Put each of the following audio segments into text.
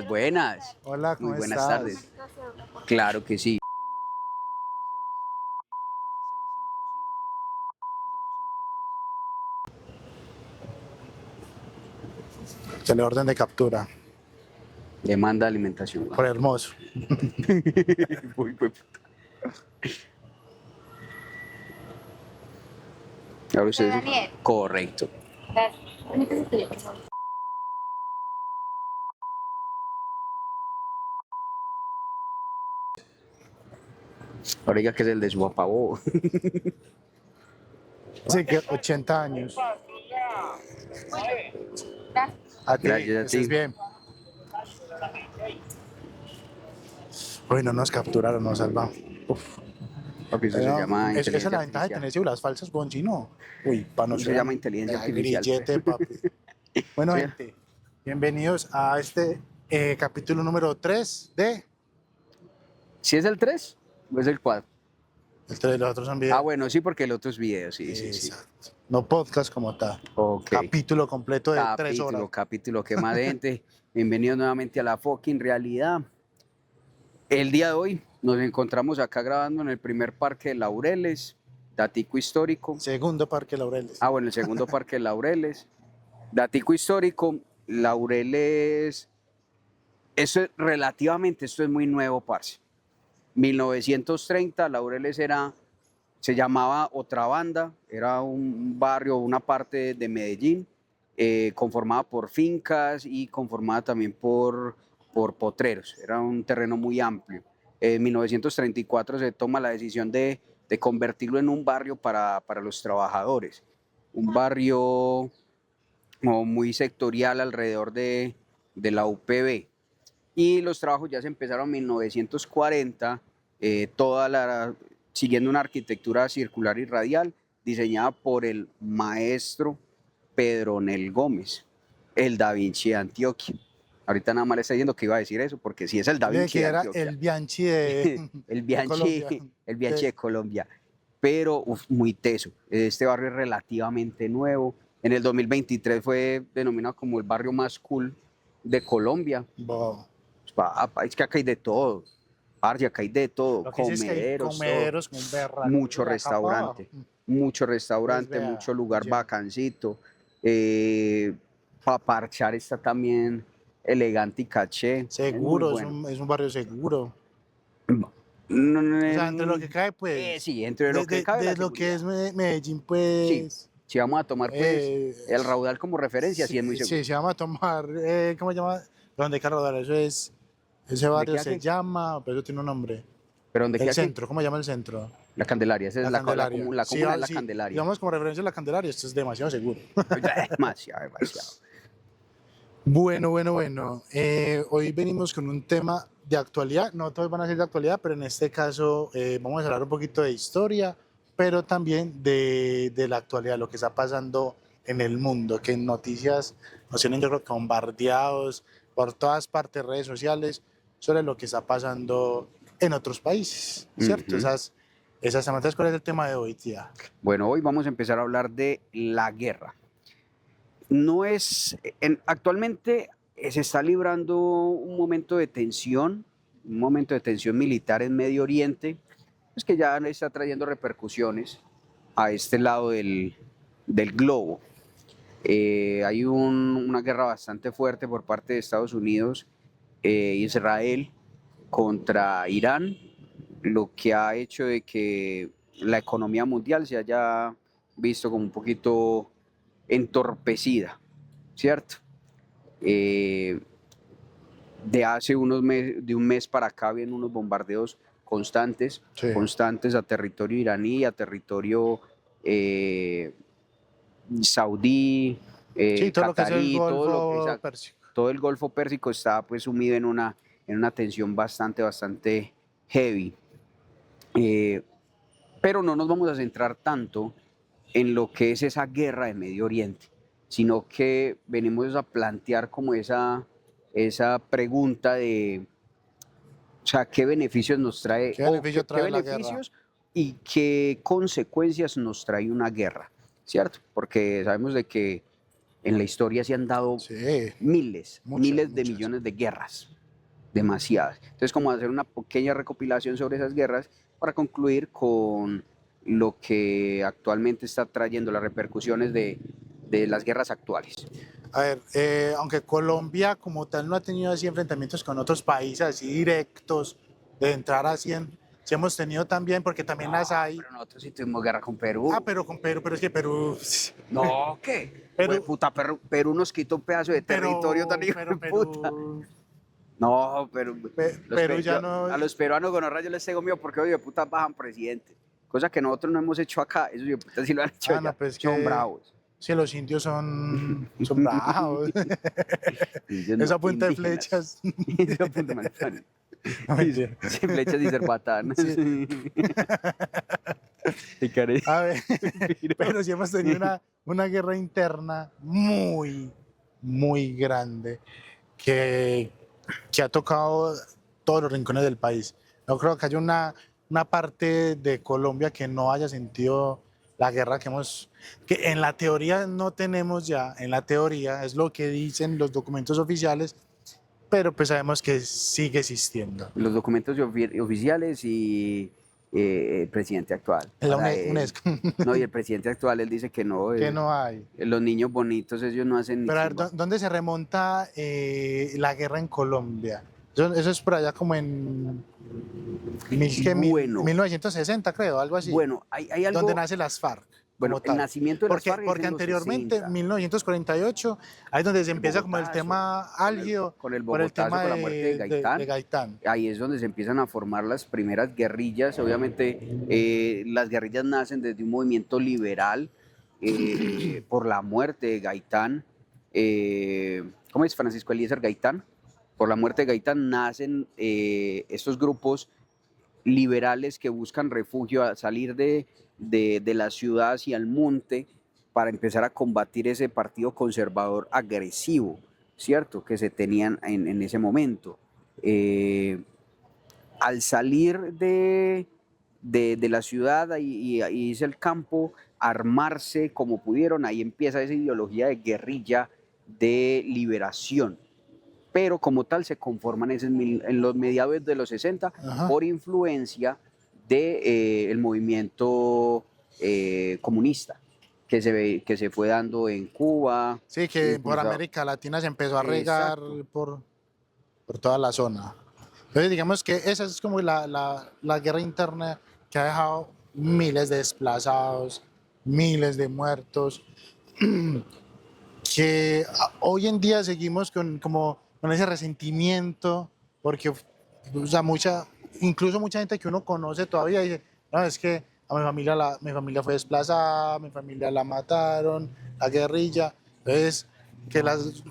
Buenas, buenas. Hola, Muy ¿cómo buenas estás? tardes. Claro que sí. Se le orden de captura. Demanda de alimentación. Por hermoso. Uy, puta. Ahora ustedes- Daniel. Correcto. Gracias. Permítese que yo, por favor. Ahora diga que es el de su papá. Oh. Sí, que 80 años. Gracias. A ti, Gracias a estés ti. bien. Uy, no nos capturaron, nos salvamos. Uf. Papi, eso se llama Esa es inteligencia la ventaja de tener artificial. cédulas falsas, Bonchi, ¿no? Uy, para no Eso ser se llama inteligencia artificial. grillete, papi. Bueno, Sí. gente, bienvenidos a este capítulo número 3 de... ¿Si es el 3 o es el 4? El 3 de los otros son videos. Ah, bueno, sí, porque el otro es video, sí. Exacto. No podcast como tal. Ok. Capítulo completo de 3 horas. Capítulo, qué más gente. Bienvenidos nuevamente a la fucking realidad. El día de hoy nos encontramos acá grabando en el primer Parque de Laureles, datico histórico. Segundo Parque Laureles. Ah, bueno, el segundo Parque de Laureles. Datico histórico, Laureles, eso es relativamente, esto es muy nuevo, parce. 1930, Laureles se llamaba Otra Banda, era un barrio, una parte de Medellín, conformada por fincas y conformada también por potreros. Era un terreno muy amplio. En 1934 se toma la decisión de convertirlo en un barrio para los trabajadores. Un barrio como muy sectorial alrededor de la UPB. Y los trabajos ya se empezaron en 1940, siguiendo una arquitectura circular y radial diseñada por el maestro Pedronel Gómez, el Da Vinci de Antioquia. Ahorita nada más le está diciendo que iba a decir eso, porque sí es el Da De Vinci que de era Antioquia. el Bianchi de, el de Bianchi, Colombia. el Bianchi de Colombia. Pero muy teso. Este barrio es relativamente nuevo. En el 2023 fue denominado como el barrio más cool de Colombia. Wow. Es que acá hay de todo. Parce, acá hay de todo. Lo que dice es que hay Comederos, comederos con berraco. mucho De acá para abajo. restaurante. Mucho restaurante, Pues vea, mucho lugar ya. bacancito. Para parchar está también elegante y caché. Es muy Seguro, bueno. es un barrio seguro. No, O sea, entre lo que cae, pues. sí, entre lo que cabe la de lo que es seguridad. Medellín, Sí, pues. si vamos a tomar pues el raudal como referencia, sí es muy seguro. Sí, se llama a tomar. ¿Cómo se llama? ¿Dónde queda Rodar? Eso es. Ese barrio queda se qué? llama, pero eso tiene un nombre. ¿Pero dónde El queda qué? centro, ¿cómo se llama el centro? La Candelaria, esa es la Candelaria. comuna Sí, es la sí, Candelaria. digamos como referencia a la Candelaria, esto es demasiado seguro. Demasiado, demasiado. Bueno. Hoy venimos con un tema de actualidad. No todos van a ser de actualidad, pero en este caso vamos a hablar un poquito de historia, pero también de la actualidad, lo que está pasando en el mundo, que en noticias nos tienen yo creo que bombardeados por todas partes, redes sociales, sobre lo que está pasando en otros países, ¿cierto? Ujú. Entonces, ¿cuál es el tema de hoy, tía? Bueno, hoy vamos a empezar a hablar de la guerra. Actualmente se está librando un momento de tensión militar en Medio Oriente, pues que ya está trayendo repercusiones a este lado del globo. Hay una guerra bastante fuerte por parte de Estados Unidos e Israel contra Irán, lo que ha hecho de que la economía mundial se haya visto como un poquito entorpecida, ¿cierto? De un mes para acá vienen unos bombardeos constantes a territorio iraní, a territorio saudí, Sí, todo lo que es el catarí, Golfo Pérsico. todo el Golfo Pérsico está pues sumido en una tensión bastante heavy. Pero no nos vamos a centrar tanto en lo que es esa guerra de Medio Oriente, sino que venimos a plantear como esa pregunta de, o sea, qué beneficios nos trae, ¿Qué beneficio trae la guerra? beneficios y qué consecuencias nos trae una guerra, ¿cierto? Porque sabemos de que En la historia se han dado Sí, miles muchas. de millones de guerras, demasiadas. Entonces, como hacer una pequeña recopilación sobre esas guerras para concluir con lo que actualmente está trayendo las repercusiones de las guerras actuales. A ver, aunque Colombia como tal no ha tenido así enfrentamientos con otros países así directos, de entrar así en, sí hemos tenido también, porque también las hay. Pero nosotros sí tuvimos guerra con Perú. Ah, pero con Perú, pero es que Perú, No, ¿qué? Perú, Puta, Perú nos quitó un pedazo de territorio tan hijo de pero puta. Perú, No, pero Perú ya no, a los peruanos gonorrea yo les tengo miedo porque oye, puta bajan presidente. Cosa que nosotros no hemos hecho acá. Esos de puta sí lo han hecho no, allá. pues es Son que bravos. si los indios son bravos, Ellos esa no, punta de indígenas. flechas, Esa punta de manzana. no, mentira. Sí, flechas y cerbatanas. Sí. Te care- A ver, pero sí hemos tenido una guerra interna muy grande que, que ha tocado todos los rincones del país. No creo que haya una parte de Colombia que no haya sentido la guerra que en la teoría no tenemos ya, en la teoría es lo que dicen los documentos oficiales, pero pues sabemos que sigue existiendo. Los documentos oficiales y el presidente actual. En la Para él. UNESCO, No, y el presidente actual, él dice que no. que no hay. Los niños bonitos, ellos no hacen ni Pero a ver, chimba. ¿dónde se remonta la guerra en Colombia? Eso es por allá como en Bueno. 1960, creo, algo así. Bueno, hay algo. Donde nace las FARC. Bueno, como el tal. nacimiento de las FARC es Porque en los anteriormente, 60. 1948, ahí es donde se empieza como el Bogotazo, tema álgido con el por el Bogotazo, tema con la muerte de Gaitán. de Gaitán. Ahí es donde se empiezan a formar las primeras guerrillas. Obviamente, las guerrillas nacen desde un movimiento liberal por la muerte de Gaitán. ¿Cómo es? Francisco Eliezer Gaitán. Por la muerte de Gaitán nacen estos grupos liberales que buscan refugio a salir de la ciudad hacia el monte para empezar a combatir ese partido conservador agresivo, ¿cierto? Que se tenían en ese momento. Al salir de la ciudad y irse al campo, armarse como pudieron, ahí empieza esa ideología de guerrilla, de liberación. Pero como tal se conforman en los mediados de los 60 Ajá. por influencia del movimiento comunista que se fue dando en Cuba. Sí, que por impulsado- América Latina se empezó a regar Exacto. por toda la zona. Entonces, digamos que esa es como la guerra interna que ha dejado miles de desplazados, miles de muertos, que hoy en día seguimos con ese resentimiento, porque o sea, incluso mucha gente que uno conoce todavía dice, no, es que a mi familia fue desplazada, mi familia la mataron, la guerrilla. Entonces,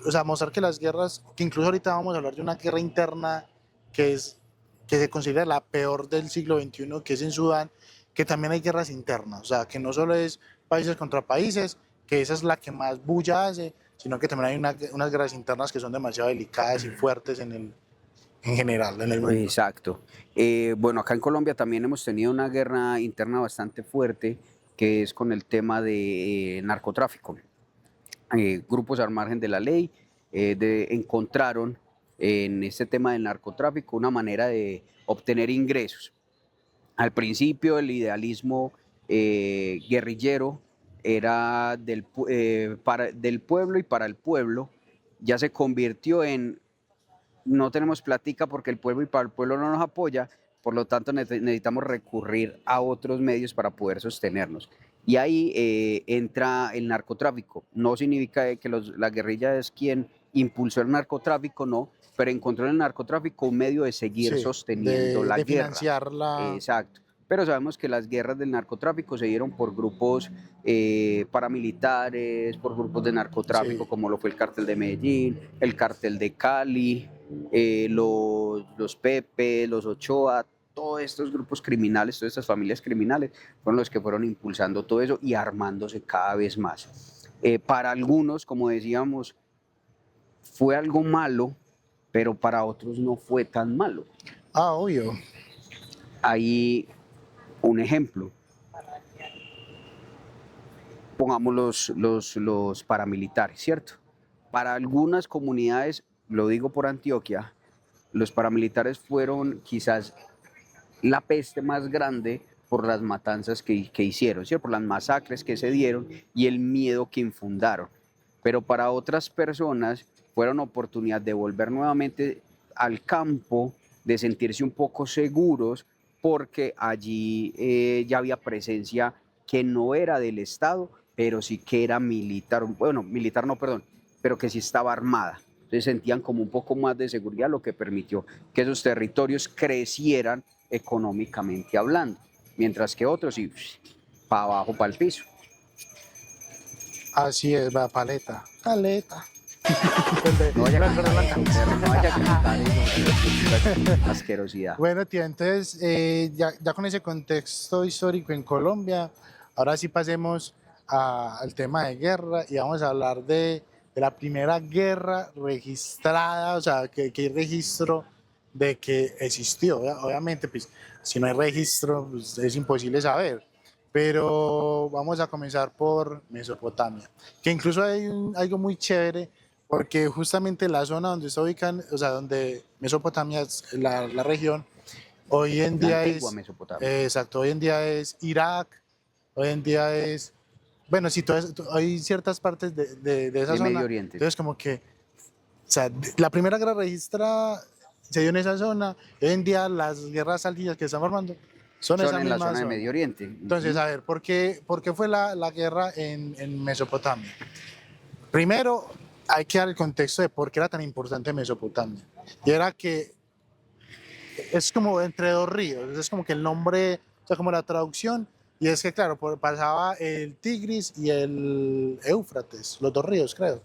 o sea, mostrar que las guerras, que incluso ahorita vamos a hablar de una guerra interna que se considera la peor del siglo XXI, que es en Sudán, que también hay guerras internas, o sea, que no solo es países contra países, que esa es la que más bulla hace, sino que también hay unas guerras internas que son demasiado delicadas y fuertes en general, en el mundo. Exacto. Bueno, acá en Colombia también hemos tenido una guerra interna bastante fuerte, que es con el tema de narcotráfico. Grupos al margen de la ley encontraron en este tema del narcotráfico una manera de obtener ingresos. Al principio el idealismo guerrillero era del pueblo y para el pueblo. Ya se convirtió en no tenemos plática porque el pueblo y para el pueblo no nos apoya, por lo tanto necesitamos recurrir a otros medios para poder sostenernos. Y ahí entra el narcotráfico. No significa que la guerrilla es quien impulsó el narcotráfico, no, pero encontró en el narcotráfico un medio de seguir Sí, sosteniendo la de guerra. financiarla. Exacto. Pero sabemos que las guerras del narcotráfico se dieron por grupos paramilitares, por grupos de narcotráfico, Sí. como lo fue el cártel de Medellín, el cártel de Cali, los Pepe, los Ochoa, todos estos grupos criminales, todas estas familias criminales, fueron los que fueron impulsando todo eso y armándose cada vez más. Para algunos, como decíamos, fue algo malo, pero para otros no fue tan malo. Ah, obvio. Hay un ejemplo. pongamos los paramilitares, ¿cierto? Para algunas comunidades, lo digo por Antioquia, los paramilitares fueron quizás la peste más grande por las matanzas que hicieron, ¿cierto? Por las masacres que se dieron y el miedo que infundaron. Pero para otras personas fueron oportunidad de volver nuevamente al campo, de sentirse un poco seguros, porque allí ya había presencia que no era del Estado, pero sí que era militar, bueno, militar no, perdón, pero que sí estaba armada. Entonces sentían como un poco más de seguridad, lo que permitió que esos territorios crecieran económicamente hablando, mientras que otros sí, para abajo, para el piso. Así es, va, paleta. Paleta. No vaya a Perdón, la cantar, no vaya a cantar eso, asquerosidad. Bueno, tío, entonces ya con ese contexto histórico en Colombia, ahora sí pasemos al tema de guerra y vamos a hablar de la primera guerra registrada, o sea, que hay registro de que existió. Obviamente, pues si no hay registro, pues, es imposible saber. Pero vamos a comenzar por Mesopotamia, que incluso hay algo muy chévere porque justamente la zona donde se ubican, o sea, donde Mesopotamia es la región, hoy en La día antigua es, Mesopotamia. exacto, hoy en día es Irak, hoy en día es, bueno, sí, hay ciertas partes de esa De zona, Medio Oriente. entonces como que, o sea, la primera guerra registrada se dio en esa zona, hoy en día las guerras saldillas que están formando son Son esa en la misma zona de zona. Medio Oriente. Entonces, a ver, por qué fue la guerra en Mesopotamia? Primero, hay que dar el contexto de por qué era tan importante Mesopotamia. Y era que es como entre dos ríos, es como que el nombre, o sea, como la traducción, y es que, claro, pasaba el Tigris y el Éufrates, los dos ríos, creo.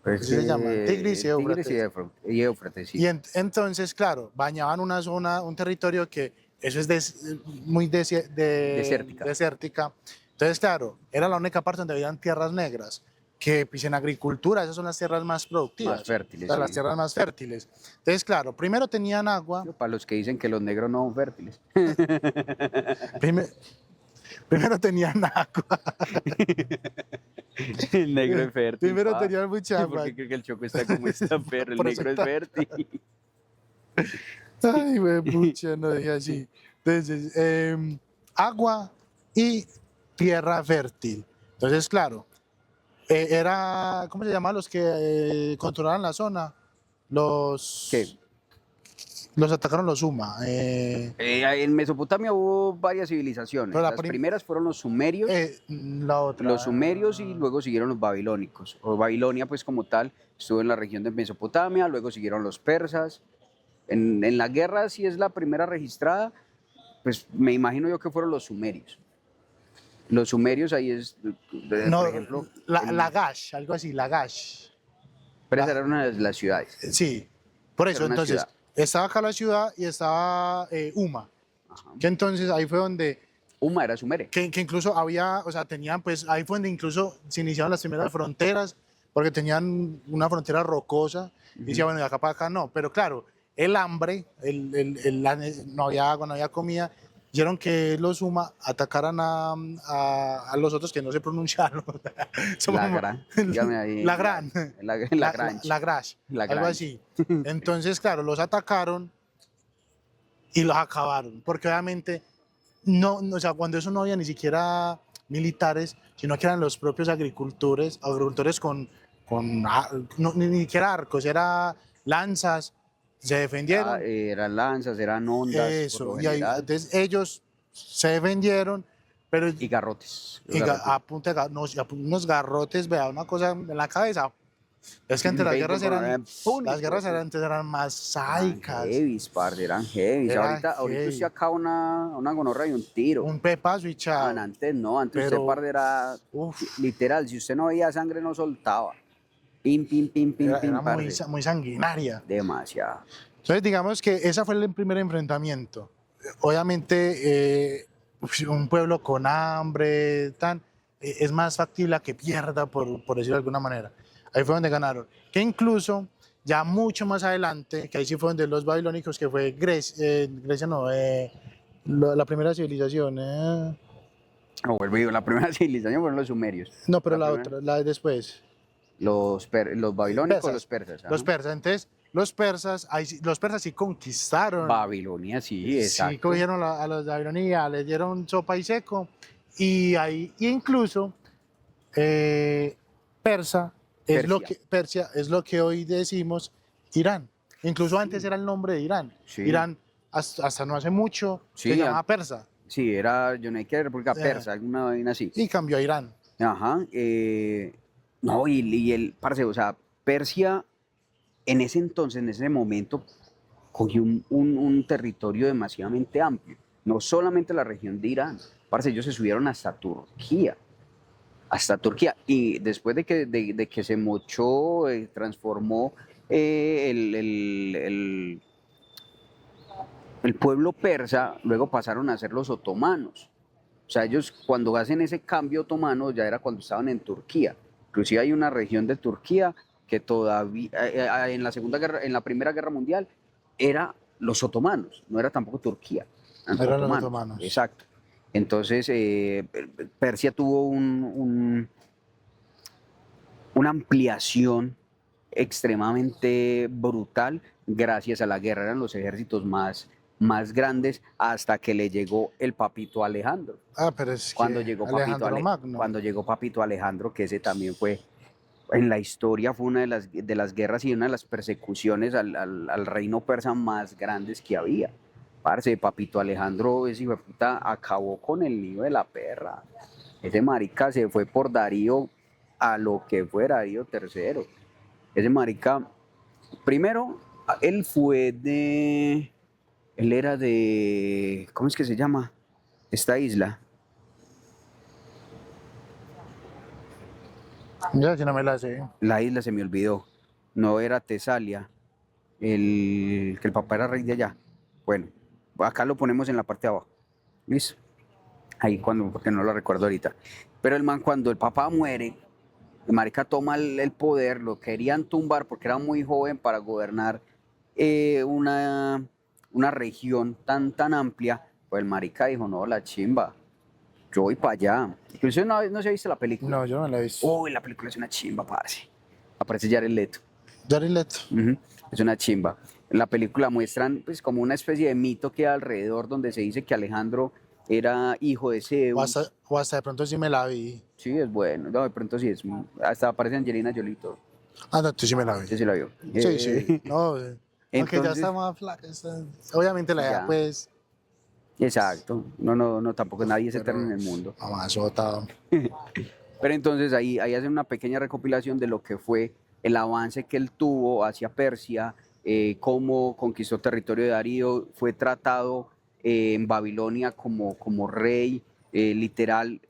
Pues, Así se llaman, Tigris y Tigris Éufrates. y Éufrates, sí. Y entonces, claro, bañaban una zona, un territorio que eso es muy Desértica. desértica. Entonces, claro, era la única parte donde habían tierras negras, que pues, en agricultura esas son las tierras más productivas. Más fértiles, O sea, las sí. tierras más fértiles. Entonces, claro, primero tenían agua, Para los que dicen que los negros no son fértiles. prime- primero tenían agua, El negro es fértil. primero pa. tenían mucha ¿Por agua. qué cree que el choco está como está, perro? El Por eso negro es está- fértil. Ay, güey, pucha, no dije así. Entonces, agua y tierra fértil. Entonces, claro, era, ¿cómo se llaman los que controlaban la zona? ¿Qué? Los atacaron los Suma. En Mesopotamia hubo varias civilizaciones. Pero la Las primeras fueron los sumerios. La otra. Los sumerios y luego siguieron los babilónicos. O Babilonia, pues como tal, estuvo en la región de Mesopotamia, luego siguieron los persas. En la guerra, si es la primera registrada, pues me imagino yo que fueron los sumerios. Los sumerios ahí es, No, por ejemplo, Lagash, algo así, Lagash. pero esa era una de las ciudades. Sí, por eso, Era una entonces, ciudad. estaba acá la ciudad y estaba Uma. Ajá. Que entonces ahí fue donde Uma era sumeria. que incluso había, o sea, tenían, pues ahí fue donde incluso se iniciaron las primeras fronteras, porque tenían una frontera rocosa, y decía, bueno, de acá para acá no, pero claro, el hambre, no había agua, no había comida, hicieron que los Suma atacaran a los otros que no se pronunciaron. Somos La como- gran. Dígame ahí. La gran. La Grange. La Grash, La algo Grange. así. Entonces, claro, los atacaron y los acabaron, porque obviamente o sea, cuando eso no había ni siquiera militares, sino que eran los propios agricultores ni siquiera arcos, era lanzas, se defendieron, Eran lanzas, eran ondas. Por eso, lo y ahí, general, entonces ellos se defendieron, pero y garrotes. a punta de unos garrotes, vea, una cosa en la cabeza. Es que antes las guerras antes eran más sádicas. Heavies, parce, eran heavies. Eran Ahorita heavy. usted acaba una gonorrea y un tiro. Un pepazo y chao. Antes no, antes Pero- usted parce era Uf, literal, si usted no veía sangre no soltaba. Pim, pim, pim, pim, era pim, muy, parce. muy sanguinaria. Demasiado. Entonces, digamos que ese fue el primer enfrentamiento. Obviamente, un pueblo con hambre, es más factible a que pierda, por decirlo de alguna manera. Ahí fue donde ganaron. Que incluso, ya mucho más adelante, que ahí sí fue donde los babilónicos, que fue Grecia no, la primera civilización. No, vuelvo y digo, la primera civilización fueron los sumerios. No, pero la primera- otra, la de después. Los babilónicos, los persas. Los Ajá. persas. Entonces, los persas sí conquistaron. Babilonia, sí, Sí, exacto. cogieron a los de Babilonia, les dieron sopa y seco. Y ahí, y incluso, Persa es lo Persia. que, Persia es lo que hoy decimos Irán. Incluso antes era el nombre de Irán. Sí. Irán, hasta no hace mucho, Sí, se llamaba Persa. Sí, era Yonaica República Persa, alguna vaina así. Y cambió a Irán. Ajá. No, y el, parce, o sea, Persia en ese entonces, en ese momento, cogió un territorio demasiadamente amplio. No solamente la región de Irán. Parce, ellos se subieron hasta Turquía. Hasta Turquía. Y después de que se mochó, transformó el pueblo persa, luego pasaron a ser los otomanos. O sea, ellos cuando hacen ese cambio otomano ya era cuando estaban en Turquía. Inclusive hay una región de Turquía que todavía en la en la Primera Guerra Mundial era los otomanos, no era tampoco Turquía. Eran los otomanos. Exacto. Entonces Persia tuvo una ampliación extremadamente brutal gracias a la guerra. Eran los ejércitos más grandes hasta que le llegó el papito Alejandro. Ah, pero es Cuando que llegó Alejandro Magno. cuando llegó papito Alejandro, que ese también fue en la historia, fue una de las guerras y una de las persecuciones al reino persa más grandes que había. Parce, papito Alejandro, ese hijo de puta, acabó con el nido de la perra. Ese marica se fue por Darío a lo que fuera Darío III. Ese marica, primero, él era de, ¿cómo es que se llama? Esta isla. Ya, si no me la sé. La isla se me olvidó. No era Tesalia, que el papá era rey de allá. Bueno, acá lo ponemos en la parte de abajo. ¿Listo? Ahí porque no lo recuerdo ahorita. Pero el man, cuando el papá muere, el marica toma el poder, lo querían tumbar porque era muy joven para gobernar una región tan amplia. Pues el marica dijo, no, la chimba, yo voy para allá. Incluso una vez no se ha visto la película. No, yo no me la he visto. Uy, la película es una chimba, parce. Aparece Jared Leto. Jared Leto. Ujú, es una chimba. En la película muestran pues como una especie de mito que hay alrededor donde se dice que Alejandro era hijo de Zeus. O hasta de pronto sí me la vi. Sí, es bueno. No, de pronto sí es. Hasta aparece Angelina Jolie y todo. Ah, no, tú sí me la vi. Sí, sí la vio. Sí, sí. No, aunque ya Entonces, está más flaca. Obviamente la edad, Ya. pues. exacto. No, tampoco nadie es eterno en el mundo. Mamá, sota. Pero entonces ahí hacen una pequeña recopilación de lo que fue el avance que él tuvo hacia Persia, cómo conquistó territorio de Darío, fue tratado en Babilonia como rey, literal,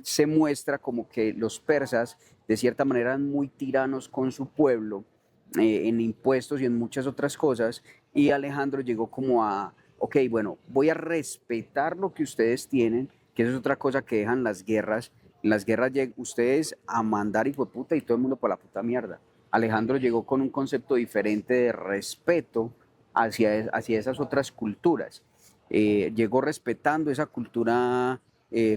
se muestra como que los persas de cierta manera eran muy tiranos con su pueblo, en impuestos y en muchas otras cosas, y Alejandro llegó como a, ok, bueno, voy a respetar lo que ustedes tienen, que eso es otra cosa que dejan las guerras. En las guerras ustedes a mandar hijo de puta y todo el mundo por la puta mierda. Alejandro llegó con un concepto diferente de respeto hacia esas otras culturas. Llegó respetando esa cultura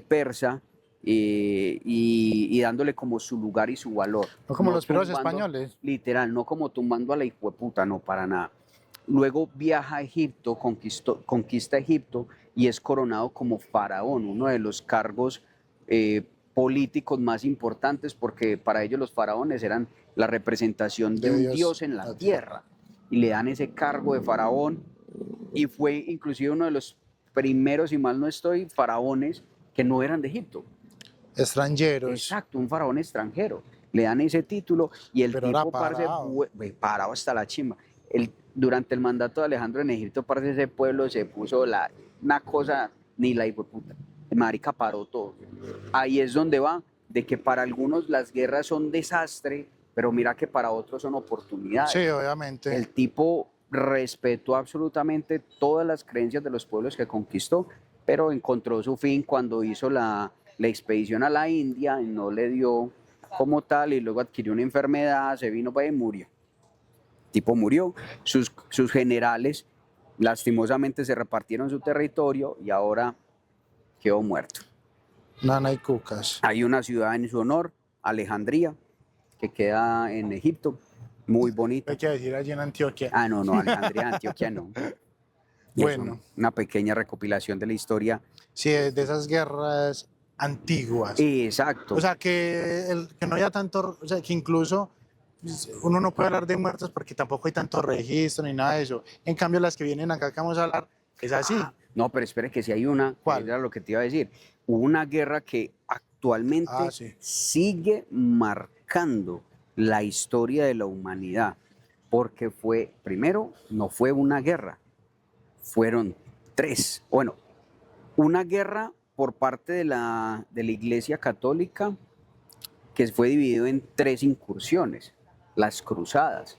persa, y dándole como su lugar y su valor. No como los perros tumbando- españoles. Literal, no como tumbando a la hijo de puta, no, para nada. Luego viaja a Egipto, conquista Egipto y es coronado como faraón, uno de los cargos políticos más importantes, porque para ellos los faraones eran la representación de un dios en la tierra, y le dan ese cargo de faraón, y fue inclusive uno de los primeros, si mal no estoy, faraones que no eran de Egipto. Extranjeros. Exacto, un faraón extranjero. Le dan ese título y el Pero era tipo, parce, parado. parado hasta la chimba. Durante el mandato de Alejandro en Egipto, parce, ese pueblo se puso una cosa, ni la hijo de puta. El marica paró todo. Ahí es donde va, de que para algunos las guerras son desastre, pero mira que para otros son oportunidades. Sí, obviamente. El tipo respetó absolutamente todas las creencias de los pueblos que conquistó, pero encontró su fin cuando hizo la expedición a la India y no le dio como tal, y luego adquirió una enfermedad, se vino para ahí y murió. El tipo murió, sus generales lastimosamente se repartieron su territorio y ahora quedó muerto. Nana y Cucas. Hay una ciudad en su honor, Alejandría, que queda en Egipto, muy bonita. Hay que decir allí en Antioquia. Ah, no, Alejandría de Antioquia no. Y es Bueno. una pequeña recopilación de la historia. Sí, de esas guerras antiguas. Exacto. O sea, que no haya tanto, o sea, que incluso pues, uno no puede hablar de muertos porque tampoco hay tanto registro ni nada de eso. En cambio, las que vienen acá que vamos a hablar, es así. No, pero espere que si hay una, ¿Cuál? era lo que te iba a decir. Hubo una guerra que actualmente Sí. sigue marcando la historia de la humanidad, porque primero, no fue una guerra, fueron tres. Bueno, una guerra por parte de la Iglesia Católica que fue dividido en tres incursiones, las cruzadas.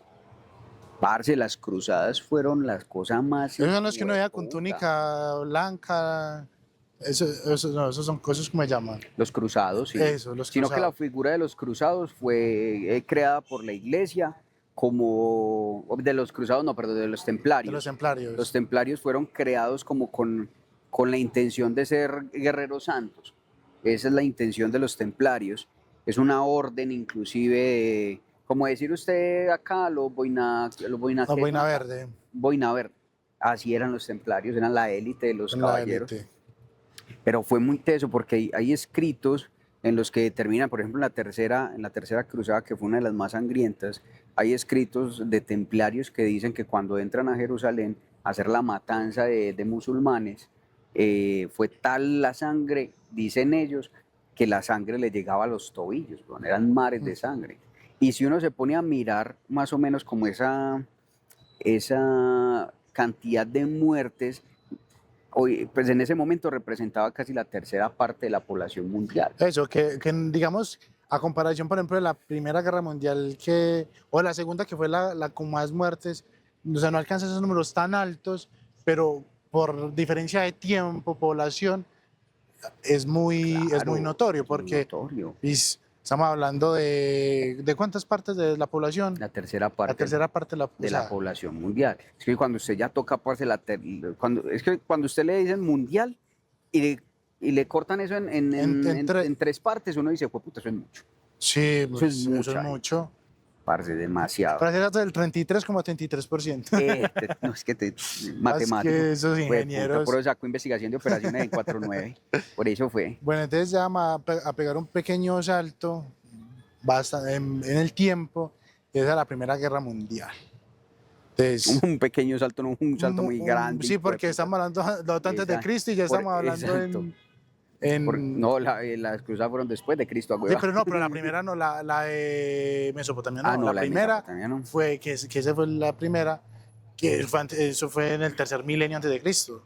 Parce, las cruzadas fueron las cosas más... Esos son los que uno veía con hijueputa. túnica blanca. Esos son cosas como se llaman. Los cruzados, sí. Eso, los Sino que la cruzados. figura de los cruzados fue creada por la iglesia como... De los cruzados, no, perdón, de los templarios. De los templarios. Los templarios fueron creados como con la intención de ser guerreros santos. Esa es la intención de los templarios. Es una orden inclusive, como decir usted acá, los boina Verde. boina verde. Así eran los templarios, eran la élite de los en la caballeros. élite. Pero fue muy teso porque hay escritos en los que determinan, por ejemplo, en la tercera cruzada, que fue una de las más sangrientas, hay escritos de templarios que dicen que cuando entran a Jerusalén a hacer la matanza de musulmanes, fue tal la sangre, dicen ellos, que la sangre le llegaba a los tobillos, ¿no? Eran mares de sangre. Y si uno se pone a mirar más o menos como esa cantidad de muertes, hoy, pues en ese momento representaba casi la tercera parte de la población mundial. Eso, que digamos, a comparación, por ejemplo, de la Primera Guerra Mundial o la Segunda, que fue la con más muertes, o sea, no alcanza esos números tan altos, pero por diferencia de tiempo, población, es muy Claro, notorio, es muy porque notorio. estamos hablando de cuántas partes de la población. La tercera parte La tercera parte de la población mundial. Es que cuando usted ya toca, parce, es que cuando usted le dicen mundial y le cortan eso en tres partes, uno dice, puta, eso es mucho. Sí, Eso es eso es mucho. mucho. Parce, demasiado. Para ser datos del 33,33%. No, es que matemático. que esos Fue puta, ingenieros. por eso sacó investigación de operaciones en 4.9. Por eso fue. Bueno, entonces ya vamos a pegar un pequeño salto en el tiempo, y es a la Primera Guerra Mundial. Entonces, Un pequeño salto, no un salto muy grande. Sí, porque estamos hablando de antes de Cristo y ya estamos hablando no, las cruzadas fueron después de Cristo. Sí, pero la primera no, la de Mesopotamia no. No, la primera Mesopotamia no. fue, que esa fue la primera, eso fue en el tercer milenio antes de Cristo.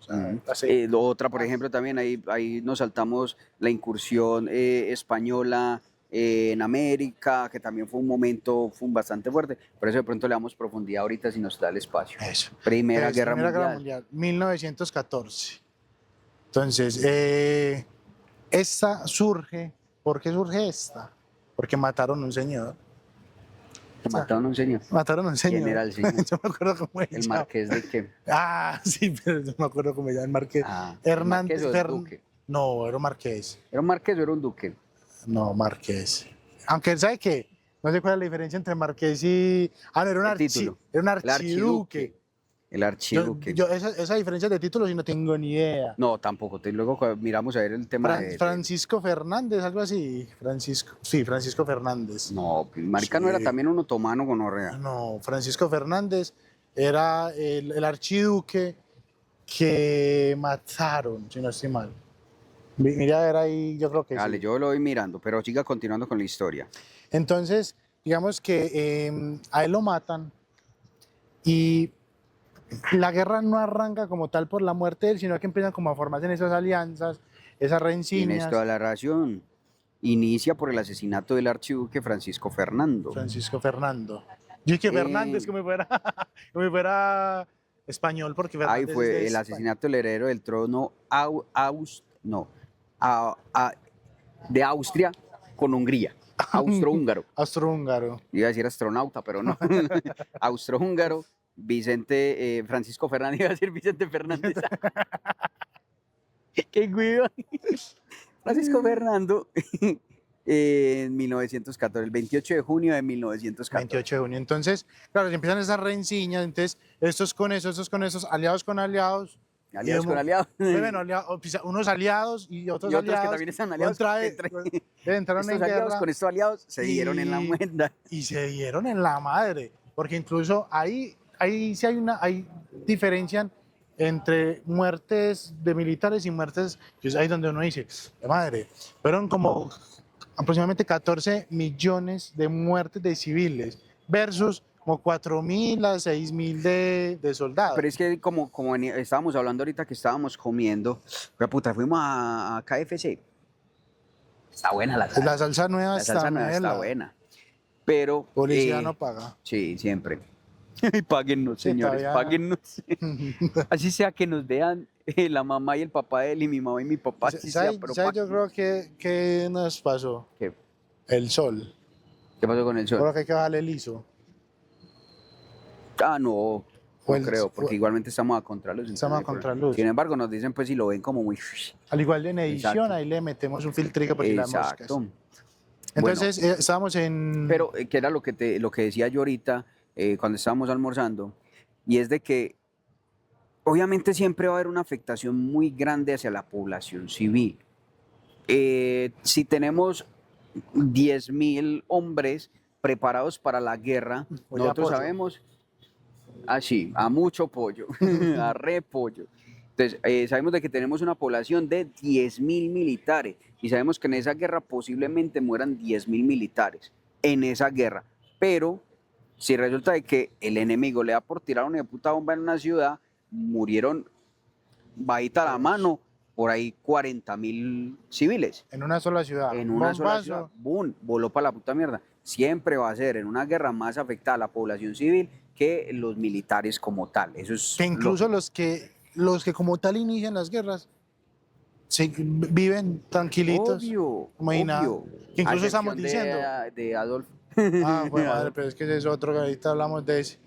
O sea, Otra, por ejemplo, también ahí nos saltamos la incursión española en América, que también fue un momento bastante fuerte. Por eso de pronto le damos profundidad ahorita si nos da el espacio. Eso. Primera Guerra Guerra Mundial. 1914. Entonces, esta surge, ¿por qué surge esta? Porque mataron a un señor. Mataron a un señor. Mataron a un señor. ¿Quién era el señor? Yo me acuerdo cómo se ¿El llama. marqués de qué? Sí, pero yo me acuerdo cómo se llama el marqués. Hernández. ¿El marqués o el duque? No, era un marqués. ¿Era un marqués o era un duque? No, marqués. Aunque, ¿sabe qué? No sé cuál es la diferencia entre marqués y... no, era un archiduque. El archiduque. Esa diferencia de títulos sí no tengo ni idea. No, tampoco. Luego miramos a ver el tema Francisco Fernández, algo así. Francisco Fernández. No, marica, no era también un otomano gonorrea. No, Francisco Fernández era el archiduque que mataron, si no estoy mal. Mira, a ver ahí, yo creo que Dale, sí. yo lo voy mirando, pero siga continuando con la historia. Entonces, digamos que a él lo matan y la guerra no arranca como tal por la muerte de él, sino que empiezan como a formarse en esas alianzas, esas rencillas. Tienes toda la razón. Inicia por el asesinato del archiduque Francisco Fernando. Francisco Fernando. Yo dije Fernández, como me fuera español, porque Fernández Ahí fue es de el asesinato del heredero del trono de Austria con Hungría. Austrohúngaro. Austrohúngaro. Iba a decir astronauta, pero no. Austrohúngaro, Francisco Fernández, iba a decir Vicente Fernández. ¡Qué güey! Francisco Fernando en 1914, el 28 de junio de 1914. 28 de junio. Entonces, claro, empiezan esas rencillas, entonces, estos con esos, aliados con aliados. Aliados y con aliados. Bueno, unos aliados y otros Y otros que aliados. también están aliados. Entraron Estos en aliados guerra con estos aliados se dieron en la muenda. y se dieron en la madre, porque incluso ahí sí hay diferencia entre muertes de militares y muertes, que es ahí donde uno dice, "De madre", fueron como aproximadamente 14 millones de muertes de civiles versus como 4.000 a 6.000 de soldados. Pero es que como estábamos hablando ahorita que estábamos comiendo, pero puta, fuimos a KFC. Está buena la salsa. La salsa nueva La salsa nueva está mela. buena. Pero Policía no paga. sí, siempre. Páguennos, Sí, señores, todavía. páguennos. Así sea que nos vean la mamá y el papá de él y mi mamá y mi papá. Así sea, ¿Sabes? pero Yo creo que nos pasó? ¿Qué? El sol. ¿Qué pasó con el sol? Creo que hay que bajarle el ISO. Ah, no, O no el- creo, porque o- igualmente estamos a contraluz. Estamos a entonces, contraluz. Sin embargo, nos dicen pues si lo ven como muy... Al igual en edición, Exacto. ahí le metemos un filtrico para las moscas. Exacto. Entonces, estábamos en... Pero que era lo que decía yo ahorita cuando estábamos almorzando, y es de que obviamente siempre va a haber una afectación muy grande hacia la población civil. Si tenemos 10.000 hombres preparados para la guerra, Oye, nosotros pollo. sabemos, así, a mucho pollo, a re pollo. Entonces, sabemos de que tenemos una población de 10.000 militares y sabemos que en esa guerra posiblemente mueran 10.000 militares en esa guerra. Pero si resulta de que el enemigo le da por tirar una puta bomba en una ciudad, murieron, bajita la mano, por ahí 40.000 civiles. En una sola ciudad. En una sola Bombazo. ciudad, ¡boom!, voló para la puta mierda. Siempre va a ser en una guerra más afectada la población civil que los militares como tal. Eso es Que incluso lógico. los que como tal inician las guerras viven tranquilitos. Obvio, como ahí nada. obvio. Que incluso A estamos excepción diciendo. de Adolf. Ah, bueno, madre, pero es que ese es otro que ahorita hablamos de ese.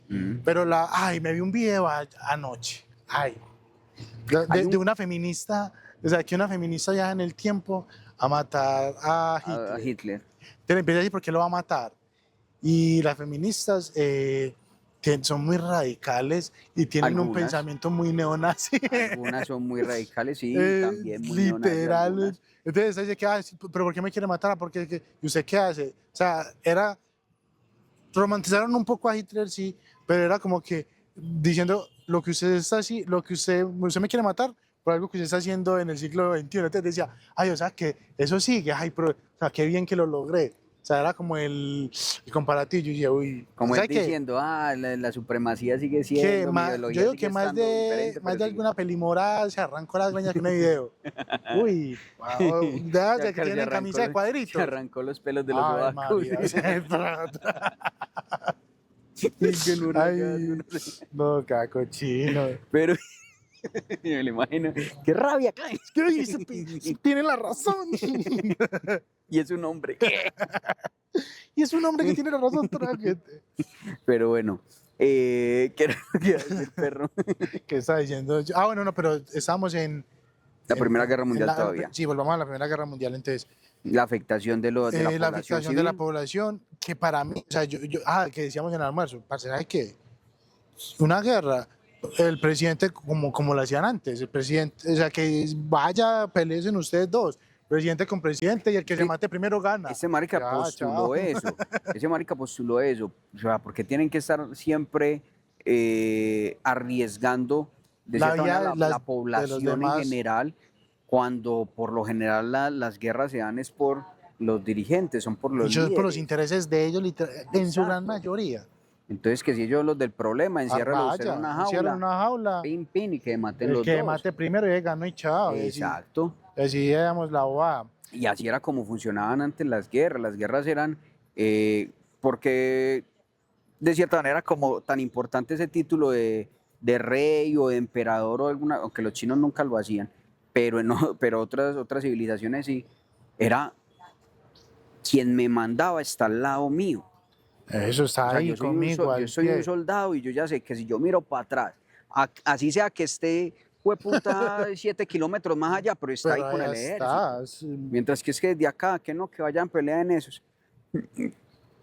Pero me vi un video anoche. De una feminista, o sea, que una feminista viaja en el tiempo a matar a Hitler. A Hitler. Te le empieza a decir por qué lo va a matar. Y las feministas son muy radicales y tienen un Algunas. pensamiento muy neonazi. Algunas son muy radicales, sí, Eh, también muy neonazis literal. algunas. Entonces dice que, sí, pero ¿por qué me quiere matar? ¿Y usted qué hace? O sea, romantizaron un poco a Hitler, sí, pero era como que diciendo lo que usted está así, usted me quiere matar por algo que usted está haciendo en el siglo XXI. Entonces decía, o sea, que eso sigue, pero, o sea, qué bien que lo logré. O sea, era como el comparativo. Yo decía, uy, Como él ¿sabe qué? diciendo, la supremacía sigue Que siendo, mi yo ideología digo sigue que más estando diferente, más pero de sigue. alguna pelimora se arrancó las veñas con el video. Uy, wow, de que tienen camisa de cuadritos. Se arrancó los pelos de los Ay, sobacos. María. Y que no Ay, regas, uno se- no, cacochino. Pero me lo imagino. ¡Qué rabia, cae! Tiene la razón. Y es un hombre. Y es un hombre que tiene la razón. Trágete. Pero bueno, ¿qué era lo que iba a decir, perro? ¿Qué está diciendo? Bueno, no, pero estamos en... La Primera Guerra Mundial todavía. Sí, volvamos a la Primera Guerra Mundial, entonces. La afectación de la La población afectación de la civil. población, que para mí, o sea, que decíamos en el almuerzo, parce, ¿sabes qué? Una guerra, el presidente, como lo hacían antes, el presidente, o sea, que vaya, peleen ustedes dos, presidente con presidente, y el que se Sí. mate primero gana. Ese marica Ya, postuló chao. eso. Ese marica postuló eso. O sea, porque tienen que estar siempre arriesgando de La cierta vida manera de la los población demás. en general, cuando por lo general las guerras se dan es por los dirigentes, son por los Muchos por los líderes. intereses de ellos, en su gran Exacto. mayoría. Entonces, que si ellos los del problema, enciérralos usted en una encierran jaula, una jaula, pin, pin, y que maten el los que dos. mate primero y ganó y chao. Exacto. Así digamos la bobada. Y así era como funcionaban antes las guerras. Las guerras eran porque, de cierta manera, como tan importante ese título de rey o de emperador o alguna, aunque los chinos nunca lo hacían, pero, pero otras civilizaciones sí, era quien me mandaba está al lado mío. Eso está O sea, ahí yo soy un conmigo. al yo soy un pie. soldado y yo ya sé que si yo miro para atrás, así sea que esté jueputa 7 kilómetros más allá, pero está ahí Pero con el ahí ejército. está. Mientras que es que desde acá, que no, que vayan pelea en esos.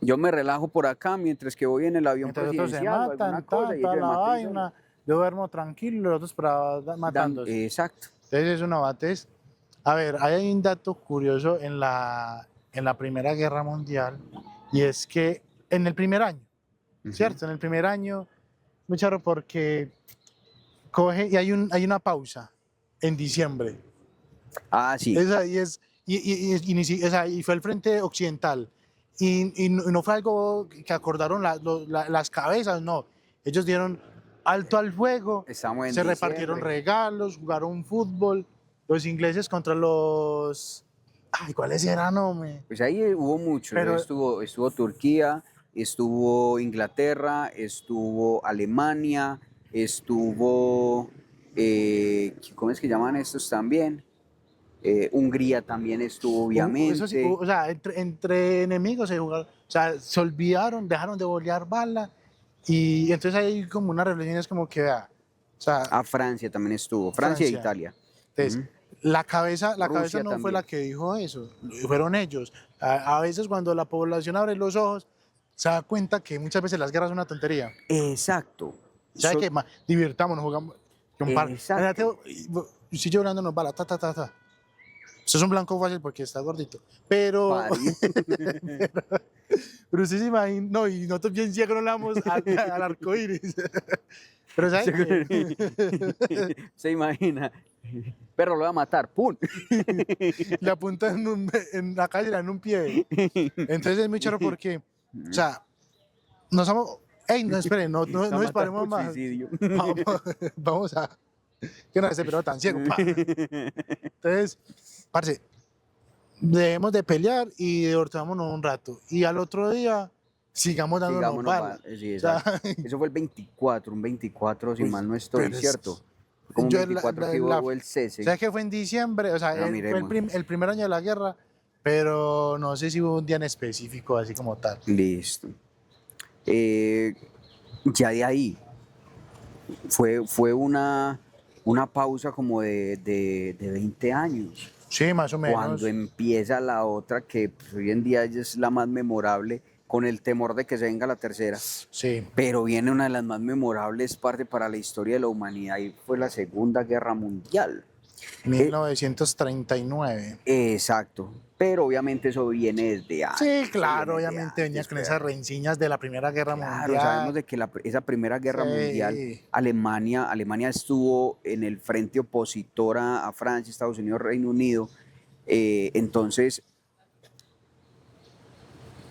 Yo me relajo por acá mientras que voy en el avión Mientras otros se presidencial o alguna matan, cosa y toda ellos se la matan vaina, yo duermo tranquilo, los otros matándose. Exacto. Entonces es una batez. A ver, hay un dato curioso en la Primera Guerra Mundial, y es que en el primer año, ¿cierto? En el primer año, muy charro porque coge y hay una pausa en diciembre. Ah, sí. Esa, o sea, y fue el frente occidental. Y no fue algo que acordaron las cabezas, no. Ellos dieron alto al fuego, Estamos en se repartieron diciembre. regalos, jugaron fútbol. Los ingleses contra los... Ay, ¿cuáles eran, hombre? Pues ahí hubo muchos. Pero Estuvo Turquía, estuvo Inglaterra, estuvo Alemania, estuvo, ¿cómo es que llaman estos también? Hungría también estuvo, eso sí, obviamente. o sea, entre enemigos se jugaron, o sea, se olvidaron, dejaron de bolear bala. Y entonces hay como una reflexión, es como que, vea, o sea, Ah, Francia también estuvo, Francia e Francia. Italia. Entonces, Ujú. la cabeza Rusia no fue la también. que dijo eso, fueron ellos. A veces cuando la población abre los ojos, se da cuenta que muchas veces las guerras son una tontería. Exacto. ¿Sabe qué? Divirtámonos, jugamos. Imagínate, Exacto. y estoy llorando, nos bala, ta, ta, ta, ta. Eso es un blanco fácil porque está gordito. Pero, Pari. pero usted se imagina, no, y nosotros bien ciegos no le damos al arco iris. Pero ¿sabe qué? Se imagina. Perro lo va a matar. ¡Pum! Le apunta en la calle, le dan un pie. Entonces es muy charo porque, o sea, nos vamos. ¡Ey, no, esperen! No, Lo va a matar disparemos por más. suicidio. Vamos a. Que no, ese pero tan ciego. Pa. Entonces, parce, debemos de pelear y divertámonos un rato. Y al otro día, sigamos dándonos Sigámonos, bala. sí, O sea, exacto. Eso fue el 24, un 24, si uy, mal no estoy, pero ¿cierto? Como un yo 24 que hubo el cese. ¿sabes que fue en diciembre? O sea, Bueno, fue miremos. el primer año de la guerra, pero no sé si hubo un día en específico, así como tal. Listo. Ya de ahí fue una pausa como de 20 años. Sí, más o menos. Cuando empieza la otra, que pues, hoy en día es la más memorable, con el temor de que se venga la tercera. Sí. Pero viene una de las más memorables parte para la historia de la humanidad y fue la Segunda Guerra Mundial. 1939. Exacto. Pero obviamente eso viene desde antes. Sí, eso claro, viene desde obviamente venía antes, con esas pero- rencillas de la Primera Guerra Claro, sabemos Mundial. de que esa Primera Guerra Mundial, Sí. Alemania estuvo en el frente opositor a Francia, Estados Unidos, Reino Unido. Entonces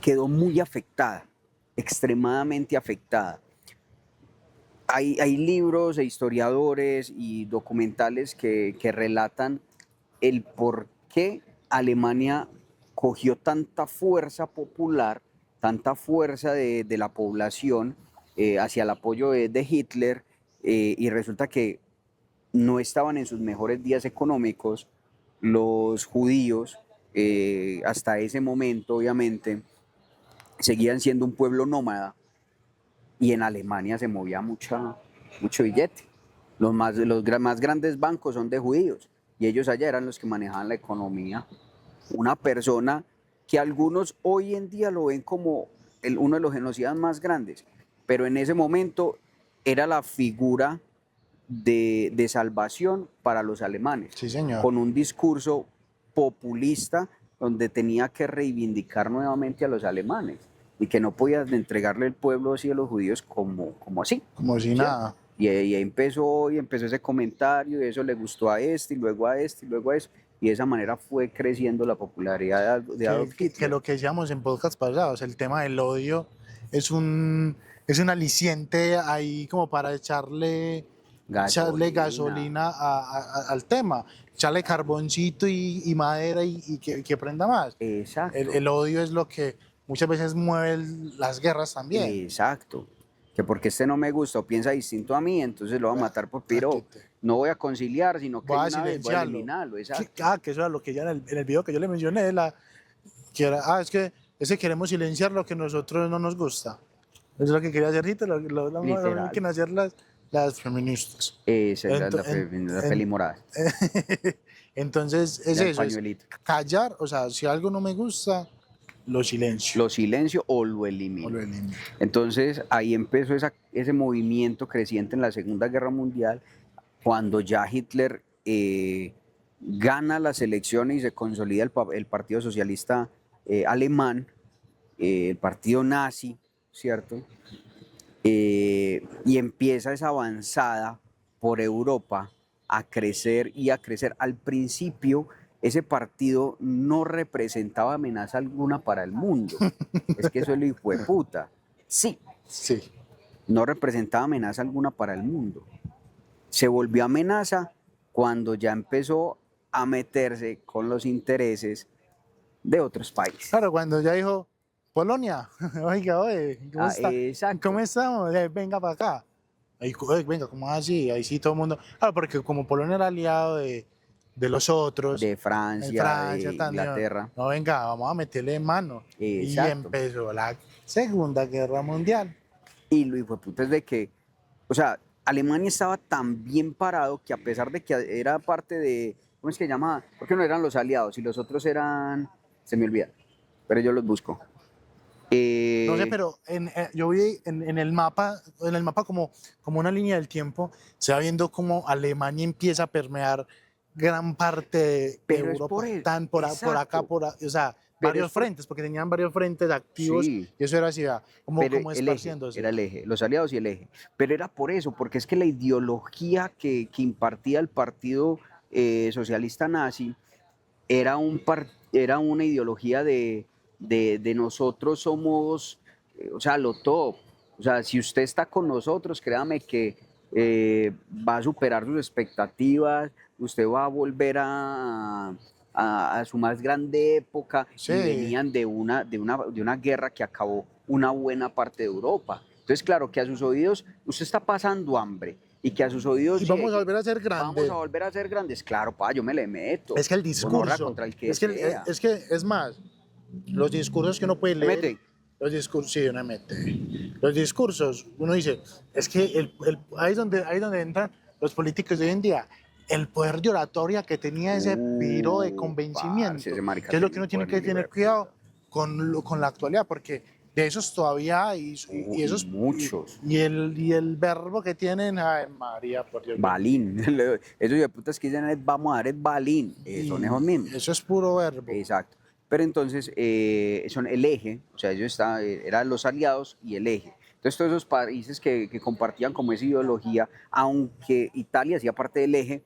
quedó muy afectada, extremadamente afectada. Hay libros e historiadores y documentales que relatan el por qué Alemania cogió tanta fuerza popular, tanta fuerza de la población hacia el apoyo de Hitler, y resulta que no estaban en sus mejores días económicos. Los judíos, hasta ese momento, obviamente, seguían siendo un pueblo nómada y en Alemania se movía mucho billete. Más grandes bancos son de judíos y ellos allá eran los que manejaban la economía. Una persona que algunos hoy en día lo ven como uno de los genocidas más grandes, pero en ese momento era la figura de salvación para los alemanes, Sí, señor. con un discurso populista donde tenía que reivindicar nuevamente a los alemanes y que no podía entregarle el pueblo así a los judíos como así. Como si ¿cierto? nada. Y ahí empezó ese comentario, y eso le gustó a este, y luego a este, y luego a eso. Y de esa manera fue creciendo la popularidad de Adolf Que Hitler. lo que decíamos en podcast pasados, el tema del odio es un aliciente ahí como para echarle gasolina al tema, echarle carboncito y madera y que prenda más. Exacto. El odio es lo que muchas veces mueve las guerras también. Exacto. Que porque este no me gusta o piensa distinto a mí, entonces lo voy a matar por piro. No voy a conciliar, sino que Voy a de una vez voy a silenciarlo. eliminarlo. Exacto. Que eso era lo que ya en el video que yo le mencioné, que era, es que queremos silenciar lo que a nosotros no nos gusta. Eso es lo que quería hacer Hitler, lo Literal. que hacer las feministas. Esa es la En- peli morada, Entonces, es el eso, es pañuelito. callar, o sea, si algo no me gusta, lo silencio Lo silencio o lo o elimino. lo elimino. Entonces ahí empezó ese movimiento creciente en la Segunda Guerra Mundial, cuando ya Hitler gana las elecciones y se consolida el Partido Socialista Alemán, el partido nazi, ¿cierto? Y empieza esa avanzada por Europa a crecer y a crecer. Al principio, ese partido no representaba amenaza alguna para el mundo. Es que eso es lo hijo de puta. Sí, Sí. no representaba amenaza alguna para el mundo. Se volvió amenaza cuando ya empezó a meterse con los intereses de otros países. Claro, cuando ya dijo, Polonia, oiga, oye, ¿cómo Ah, está? exacto. ¿Cómo estamos? Venga para acá. Ahí, venga, ¿cómo así? Ahí sí todo el mundo. Claro, porque como Polonia era aliado de los otros, De Francia, de también. Inglaterra. No, venga, vamos a meterle mano. Y Exacto. empezó la Segunda Guerra Mundial. Y lo hijo de puta es de que, o sea, Alemania estaba tan bien parado que a pesar de que era parte de, ¿cómo es que se llama? Porque no eran los aliados y los otros eran, se me olvida, pero yo los busco. No sé, pero yo vi en el mapa como una línea del tiempo, se va viendo cómo Alemania empieza a permear gran parte de Pero es Europa, por eso, tan por acá, exacto. o sea, Pero varios es por- frentes, porque tenían varios frentes activos Sí, y eso era así, como, pero como el eje, esparciéndose. era el eje, los aliados y el eje. Pero era por eso, porque es que la ideología que impartía el Partido Socialista Nazi era una ideología de nosotros somos, o sea, lo top. O sea, si usted está con nosotros, créame que va a superar sus expectativas, usted va a volver a su más grande época, Sí. y venían de una guerra que acabó una buena parte de Europa. Entonces, claro, que a sus oídos, usted está pasando hambre, y que a sus oídos Y vamos a llegue, volver a ser vamos grandes. a volver a ser grandes. Claro, pa, yo me le meto. Es que el Gonorra discurso, contra el que es que, sea. es más, los discursos que uno puede ¿Se leer, mete? los discursos, sí, uno mete. Los discursos, uno dice, es que ahí es donde entran los políticos de hoy en día. El poder de oratoria que tenía ese piro de Parce, convencimiento, ese marica que es lo que tenía uno un tiene poder que muy hijo de tener cuidado puta. con la actualidad, porque de esos todavía hay, y Y esos, muchos. y el verbo que tienen, ay María, por Dios. Balín. Esos de putas que dicen vamos a dar es balín. Son esos mismos. Eso es puro verbo. Exacto. Pero entonces son el eje, o sea, eran los aliados y el eje. Entonces todos esos países que compartían como esa ideología, aunque Italia hacía parte del eje,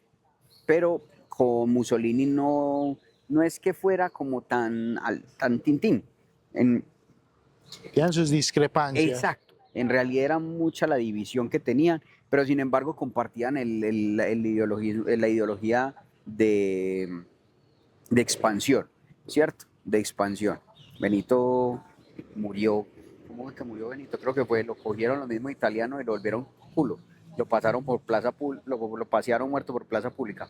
pero con Mussolini no es que fuera como tan tintín. Tienen sus discrepancias. Exacto. En realidad era mucha la división que tenían, pero sin embargo compartían la ideología de expansión, ¿cierto? De expansión. Benito murió. ¿Cómo fue que murió Benito? Creo que lo cogieron los mismos italianos y lo volvieron culo. Lo pasaron por lo pasearon muerto por plaza pública.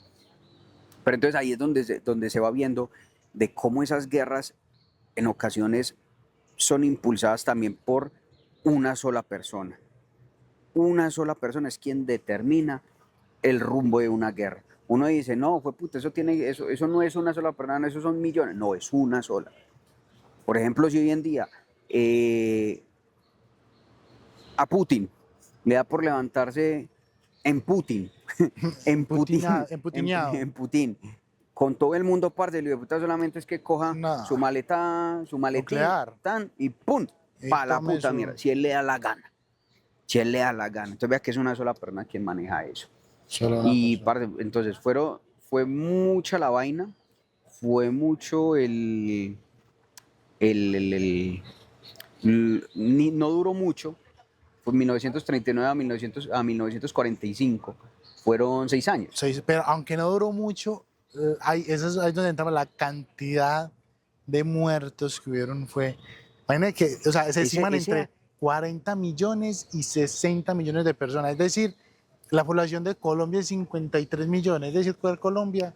Pero entonces ahí es donde se va viendo de cómo esas guerras en ocasiones son impulsadas también por una sola persona. Una sola persona es quien determina el rumbo de una guerra. Uno dice, no, fue puta, eso no es una sola persona, eso son millones. No, es una sola. Por ejemplo, si hoy en día a Putin le da por levantarse en Putin, Emputiñado. en Putin, con todo el mundo, parce, el hijo de puta solamente es que coja No. su maletín, Nuclear. tan, y ¡pum! Y Pa' la tome puta su- mierda, si él le da la gana. Si él le da la gana. Entonces vea que es una sola persona quien maneja eso. Solo una Y persona. parce, entonces fue mucha la vaina, fue mucho no duró mucho, fue 1939 a 1945, fueron 6 años. Pero aunque no duró mucho, eso es ahí donde entraba la cantidad de muertos que hubieron. Imagínate que, o sea, se estiman entre 40 millones y 60 millones de personas. Es decir, la población de Colombia es 53 millones. Es decir, Colombia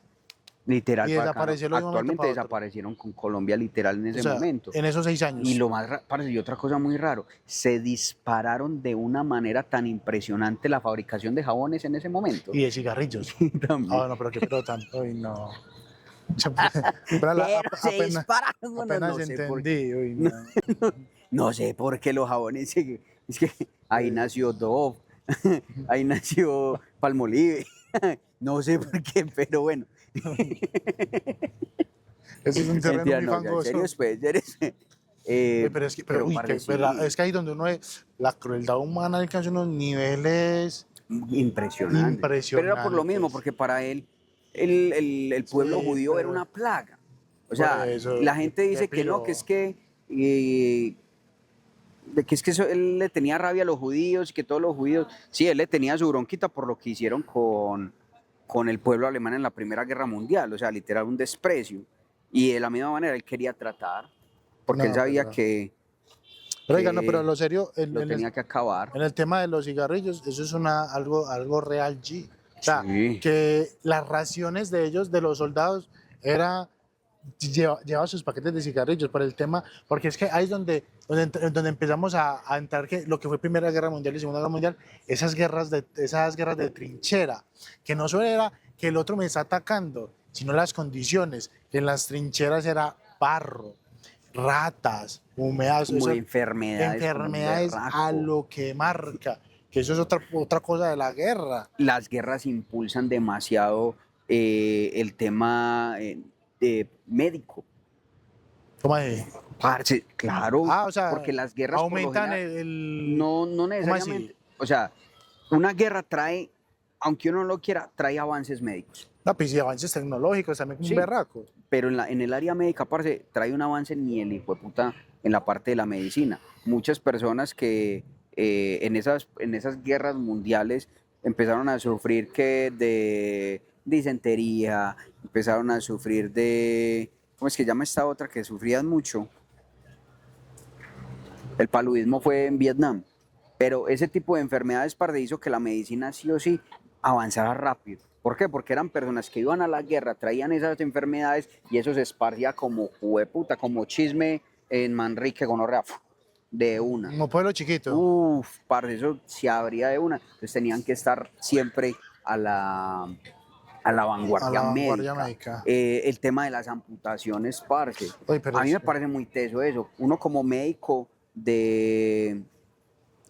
Literal, y para acá, desapareció de un momento actualmente para otro. desaparecieron con Colombia literal en O ese sea, momento. en esos 6 años. Y lo más, parce, y otra cosa muy raro, se dispararon de una manera tan impresionante la fabricación de jabones en ese momento. Y de cigarrillos. También. Ah, no, pero qué pelota. Uy, no. Pero Pero se apenas, dispararon, bueno, apenas no sé por entendí. Uy, no, no. no sé por qué los jabones, es que ahí nació Dove, ahí nació Palmolive, no sé por qué, pero bueno. Ese es un terreno Mentira, muy no, ya, en serio, fangoso. después, en serio. Uy, pero es que, pero, uy, parce, ¿verdad? sí, Es que ahí donde uno ve, la crueldad humana alcanza unos niveles impresionante. Pero era por lo mismo, impresionantes. porque para él el pueblo Sí, judío era pero una plaga. O por sea, eso, la gente qué dice que no, que es piro. que, de que es que él le tenía rabia a los judíos y que todos los judíos, sí, él le tenía su bronquita por lo que hicieron con el pueblo alemán en la Primera Guerra Mundial, o sea, literal un desprecio. Y de la misma manera él quería tratar, porque él No, sabía pero oiga, no, pero que lo serio, lo tenía que acabar. en el tema de los cigarrillos, eso es algo real, G. O sea, Sí. que las raciones de ellos, de los soldados, lleva sus paquetes de cigarrillos por el tema, porque es que ahí es donde empezamos a entrar que lo que fue Primera Guerra Mundial y Segunda Guerra Mundial, esas guerras de trinchera, que no solo era que el otro me está atacando, sino las condiciones, que en las trincheras era barro, ratas, humedad, Como de enfermedades, como un enfermedades a berraco. lo que marca, que eso es otra cosa de la guerra. Las guerras impulsan demasiado el tema médico. ¿Cómo así? Parce, claro, O sea, porque las guerras por lo aumentan general el no ¿cómo así? necesariamente, o sea, una guerra trae, aunque uno no lo quiera, trae avances médicos. No, pues y avances tecnológicos también como un Sí, berraco. pero en el área médica, parce, trae un avance ni el hijo de puta en la parte de la medicina. Muchas personas que en esas guerras mundiales empezaron a sufrir que de disentería, empezaron a sufrir de, ¿cómo es que llama esta otra que sufrían mucho? El paludismo fue en Vietnam. Pero ese tipo de enfermedades, parce, hizo que la medicina sí o sí avanzara rápido. ¿Por qué? Porque eran personas que iban a la guerra, traían esas enfermedades y eso se esparcía como hueputa, como chisme en Manrique, gonorrea, de una. Como pueblo chiquito, Uf, parce, eso se abría de una. Entonces tenían que estar siempre a la a la vanguardia vanguardia médica. médica. El tema de las amputaciones, parce. Oye, pero A mí es me parece muy teso eso. Uno como médico de,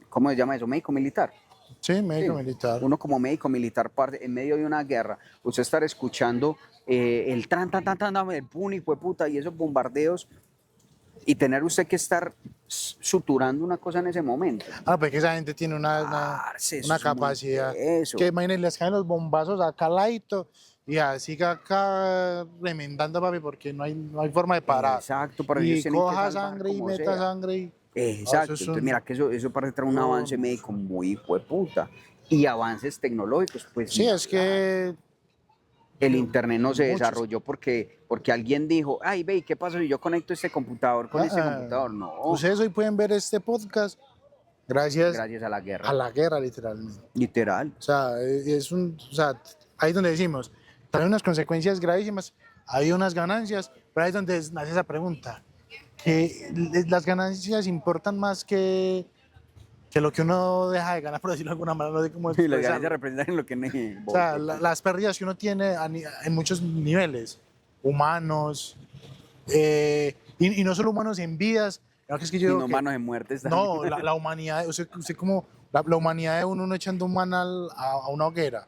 ¿cómo se llama eso? Médico militar. sí, médico Sí. militar. Uno como médico militar, parce, en medio de una guerra, usted estar escuchando el tran, tan, tan, tan, el pum y fue puta y esos bombardeos y tener usted que estar suturando una cosa en ese momento. Pues que esa gente tiene Parce, eso una es muy capacidad. teso. Que imagínense, les caen los bombazos acá al ladito y así que acá remendando, papi, porque no hay forma de parar. Exacto, pero ellos Y tienen que coja salvar sangre y como meta sea. sangre. Eso Exacto, es entonces mira que eso parece traer un avance médico muy hijo de puta. Y avances tecnológicos, pues Sí, ni es hablar. que El internet no se muchos. desarrolló porque alguien dijo, ay, ve, ¿qué pasa si yo conecto este computador con este computador? No, Ustedes hoy pueden ver este podcast gracias gracias a la a guerra, la guerra, literalmente. literal. O sea, ahí es donde decimos, trae unas consecuencias gravísimas, hay unas ganancias, pero ahí es donde nace esa pregunta, que las ganancias importan más que lo que uno deja de ganar, por decirlo de alguna manera, no sé cómo Y las ganancias expresarlo. representan lo que no O sea, las pérdidas que uno tiene en muchos niveles, humanos, y no solo humanos en vidas, sino que es que yo y digo no que manos en muertes también. no, la humanidad, usted como la humanidad de uno echando un manal a una hoguera.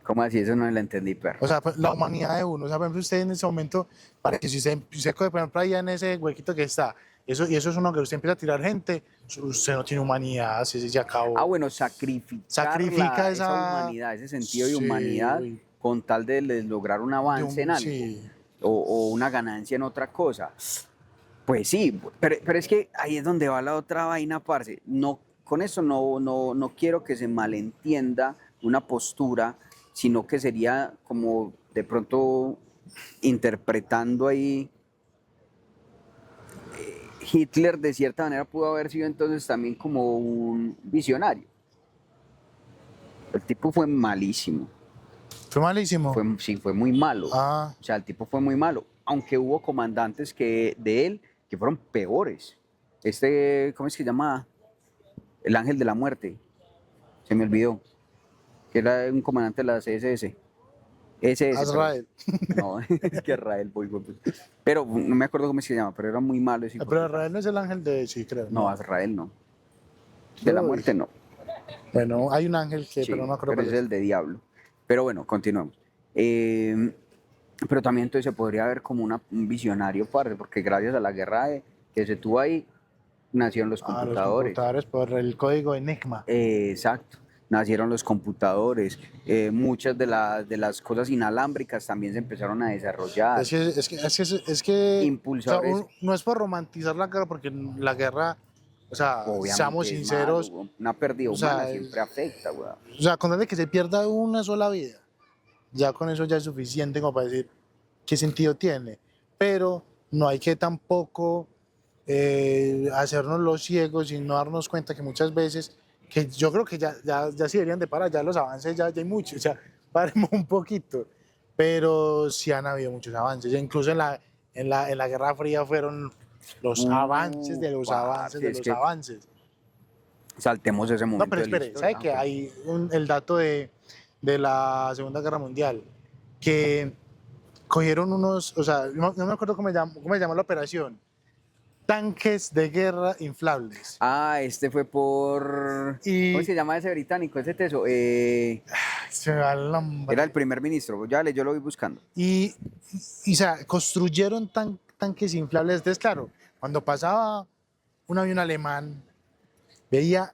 ¿Cómo así? Eso no lo entendí, perro. O sea, pues, la humanidad de uno. O sea, por ejemplo, usted en ese momento, para que si usted coge, por ejemplo, allá en ese huequito que está, eso es uno que usted empieza a tirar gente, usted no tiene humanidad, se acabó. Bueno, sacrificar Sacrifica esa humanidad, ese sentido de Sí, humanidad uy, con tal de lograr un avance en algo sí. o una ganancia en otra cosa. Pues sí, pero es que ahí es donde va la otra vaina, parce. No, con eso no quiero que se malentienda una postura, sino que sería como de pronto interpretando ahí. Hitler de cierta manera pudo haber sido entonces también como un visionario. El tipo fue malísimo. Fue malísimo. Sí, fue muy malo. Ah, O sea, el tipo fue muy malo. Aunque hubo comandantes de él que fueron peores. ¿Cómo es que se llama? El Ángel de la Muerte. Se me olvidó. Que era un comandante de la CSS. SS, perdón. Azrael. No, es que Israel, pero no me acuerdo cómo es que se llama, pero era muy malo ese hijo de Pero puta. Azrael no es el ángel de... Sí, creo. No, Azrael no. De la Uy. muerte no. Bueno, hay un ángel que, Sí, pero no me acuerdo pero cuál ese es. es el de diablo. Pero bueno, continuemos. Pero también entonces se podría ver como un visionario, parce, porque gracias a la guerra que se tuvo ahí, nacieron los Ah, los computadores. computadores por el código Enigma. Exacto, nacieron los computadores. Muchas de las cosas inalámbricas también se empezaron a desarrollar. Es que Impulsores. no es por romantizar la guerra, porque la guerra, o sea, Obviamente seamos es sinceros, malo, una pérdida o sea, humana siempre afecta, weón. o sea, con tal de que se pierda una sola vida, ya con eso ya es suficiente como para decir qué sentido tiene. Pero no hay que tampoco hacernos los ciegos y no darnos cuenta que muchas veces, que yo creo que ya sí deberían de parar, ya los avances ya hay muchos, o sea, paremos un poquito, pero sí han habido muchos avances, incluso en la Guerra Fría fueron los avances de los avances Parce, de es los que avances. saltemos ese No, momento pero de la espere, historia. ¿sabe que hay el dato de la Segunda Guerra Mundial? Que cogieron unos, o sea, no me acuerdo cómo se llama la operación, tanques de guerra inflables. Este fue por... ¿Cómo Y se llama ese británico, ese teso? se me va el nombre. Era el primer ministro, yo lo voy buscando. O sea, construyeron tanques inflables. Entonces, claro, cuando pasaba un avión alemán, veía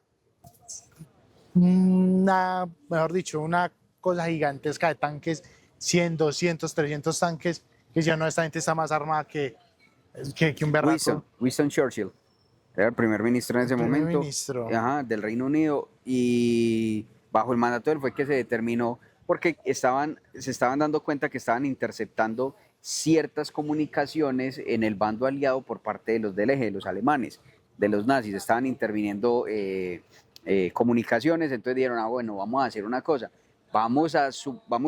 mejor dicho, una cosa gigantesca de tanques, 100, 200, 300 tanques, que decían, no, esta gente está más armada que un berraco. Winston Churchill, era el primer ministro en ese Primer momento, ministro. ajá, del Reino Unido, y bajo el mandato de él fue que se determinó, porque se estaban dando cuenta que estaban interceptando ciertas comunicaciones en el bando aliado por parte de los del eje, de los alemanes, de los nazis, estaban interviniendo comunicaciones, entonces dijeron, bueno, vamos a hacer una cosa, vamos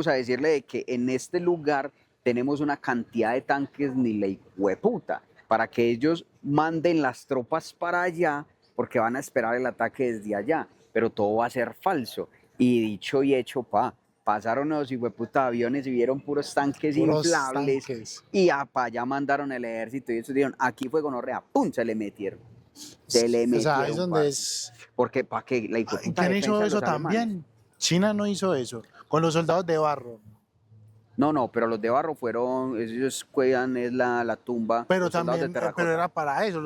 a decirle de que en este lugar tenemos una cantidad de tanques ni la hijueputa, para que ellos manden las tropas para allá, porque van a esperar el ataque desde allá, pero todo va a ser falso. Y dicho y hecho, pasaron los hijueputa aviones y vieron puros tanques Puros inflables, tanques. y para allá mandaron el ejército, y ellos dijeron, aquí fue gonorrea, ¡pum! Se le metieron. Se le O sea, ahí metieron, es donde parce. es. Porque para que la hijueputa ¿Quién defensa hizo de eso los alemanes. también? China no hizo eso. Con los soldados de barro. No, pero los de barro fueron, ellos cuidan es la tumba, Pero los soldados de también, terracota. pero era para eso,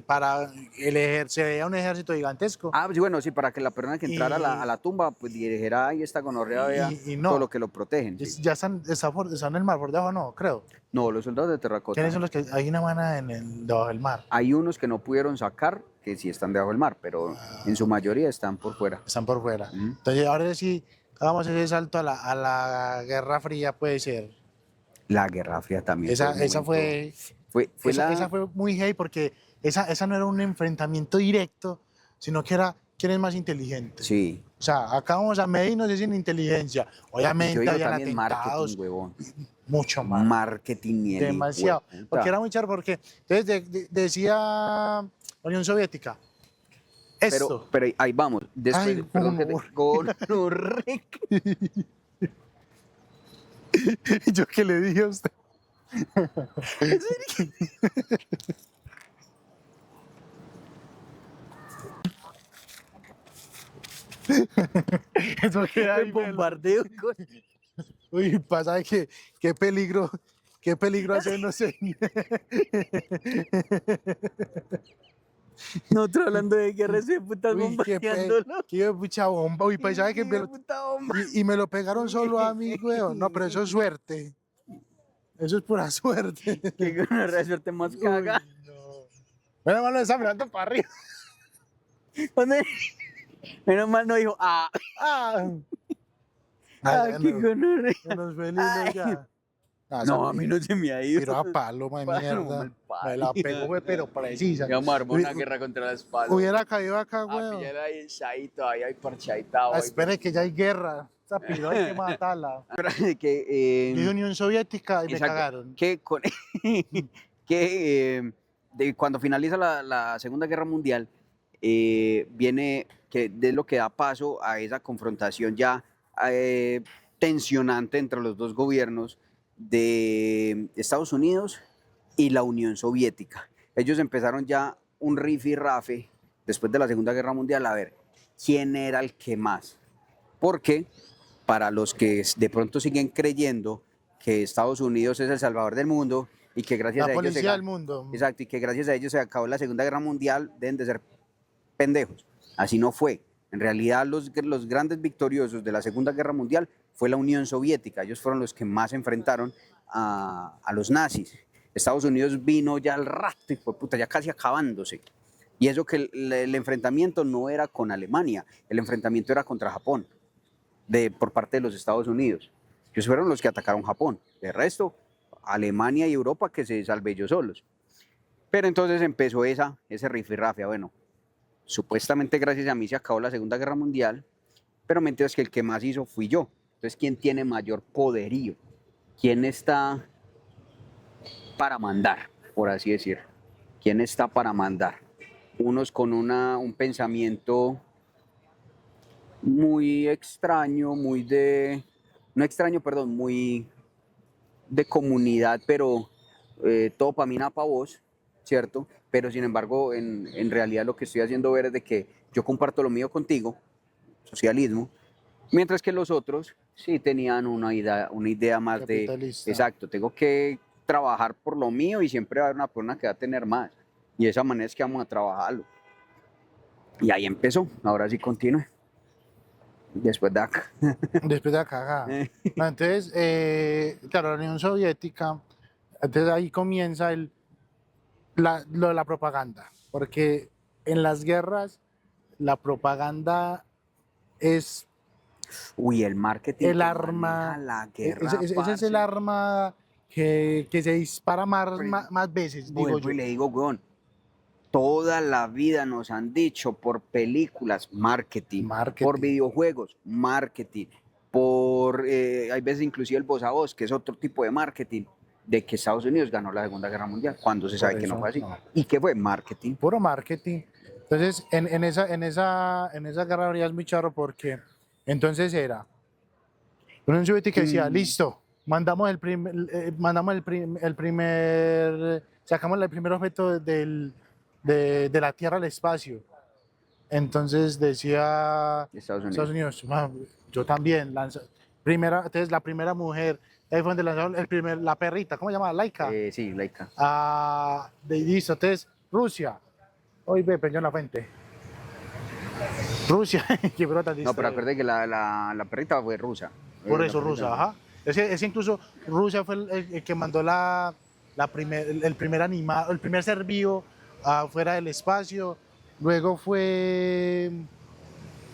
para el ejército, se veía un ejército gigantesco. Sí, bueno, sí, para que la persona que entrara Y- a la tumba, pues dijera, ahí está gonorrea, vea y no. todo lo que lo protegen. Sí. Ya están en el mar por debajo, no, creo. No, los soldados de terracota. ¿Quiénes son los que hay una mana debajo del mar? Hay unos que no pudieron sacar, que sí están debajo del mar, pero en su mayoría están por fuera. Están por fuera. Ujú. Entonces, ahora sí, hagamos ese salto a la Guerra Fría, puede ser. La Guerra Fría también. Esa fue esa fue muy heavy porque esa no era un enfrentamiento directo, sino que era quién es más inteligente. Sí. O sea, acá vamos a medirnos es en inteligencia. Yo Obviamente digo habían también atentados, marketing, huevón. mucho más. Marketing y el Demasiado. hijueputa. Porque era muy charro, porque entonces decía la Unión Soviética, esto. Pero ahí vamos. Después, Ay, perdón, gonorrea. ¿Yo qué le dije a usted? Eso queda ahí, bombardeo. Uy, pasa que qué peligro hacer, no sé. Nosotros hablando de guerras de putas Uy, qué pucha bomba. Uy, pues sabe que y me lo pegaron solo a mí, weón. No, pero eso es suerte. Eso es pura suerte. Que una suerte más caga. Uy, no. Menos mal lo está mirando para arriba. Menos mal no dijo, Ah, qué gonorrea. nos fue lindo ya. No, a mí no se me ha ido. Pero a paloma de Palo, mierda. mal Me la parido. pegó, fue, pero precisa. Ya armó una Uy, guerra contra las palos. Hubiera caído acá, Ah, weón. pillar ahí ensayito, ahí hay parchadita. Espere que ya hay guerra. Esa piro hay que matarla. Que, Dice Unión Soviética y me exacto, cagaron. que, que cuando finaliza la Segunda Guerra Mundial, viene que de lo que da paso a esa confrontación ya tensionante entre los dos gobiernos de Estados Unidos y la Unión Soviética. Ellos empezaron ya un rifirrafe después de la Segunda Guerra Mundial a ver quién era el que más. Porque para los que de pronto siguen creyendo que Estados Unidos es el salvador del mundo y que gracias La a ellos policía del mundo. exacto, y que gracias a ellos se acabó la Segunda Guerra Mundial, deben de ser pendejos. Así no fue. En realidad los grandes victoriosos de la Segunda Guerra Mundial fue la Unión Soviética. Ellos fueron los que más enfrentaron a los nazis. Estados Unidos vino ya al rato y fue puta, ya casi acabándose. Y eso que el enfrentamiento no era con Alemania, el enfrentamiento era contra Japón, por parte de los Estados Unidos. Ellos fueron los que atacaron Japón. De resto, Alemania y Europa que se salve ellos solos. Pero entonces empezó ese rifirrafe. Bueno, supuestamente gracias a mí se acabó la Segunda Guerra Mundial, pero mentiras que el que más hizo fui yo. Entonces, ¿quién tiene mayor poderío? ¿Quién está para mandar, por así decirlo? ¿Quién está para mandar? Unos con un pensamiento muy extraño, no extraño, perdón, muy de comunidad, pero todo para mí, nada para vos, ¿cierto? Pero sin embargo, en realidad lo que estoy haciendo ver es de que yo comparto lo mío contigo, socialismo, mientras que los otros sí tenían una idea más de, Capitalista. exacto, tengo que trabajar por lo mío y siempre va a haber una persona que va a tener más. Y de esa manera es que vamos a trabajarlo. Y ahí empezó, ahora sí continúe. Después de acá. Después de acá. Ajá. Entonces, claro, la Unión Soviética, entonces ahí comienza lo de la propaganda, porque en las guerras la propaganda es Uy, el marketing el que arma, maneja la guerra, ese es el parce. arma que se dispara más veces, digo Vuelvo yo. y le digo, weón, toda la vida nos han dicho por películas, marketing, Marketing. por videojuegos, marketing, hay veces inclusive el voz a voz, que es otro tipo de marketing, de que Estados Unidos ganó la Segunda Guerra Mundial, cuando se sabe Por que no eso, fue así. no. ¿Y qué fue? Marketing. Puro marketing. Entonces, en esa guerra habría es muy charro porque entonces era la Unión Soviética decía, listo, mandamos sacamos el primer objeto de la Tierra al espacio. Entonces decía Estados Unidos. "Ah, yo también entonces la primera mujer, ahí fue donde lanzaron la perrita, ¿cómo se llama? Laika. Sí, Laika. Listo, entonces Rusia. Hoy ve, prendió en la fuente. Rusia, que brota No, pero acuérdate que la perrita fue rusa. Por La eso, perrita. Rusia, ajá. Ese incluso Rusia fue el que mandó el primer animal, el primer ser vivo afuera del espacio. Luego fue.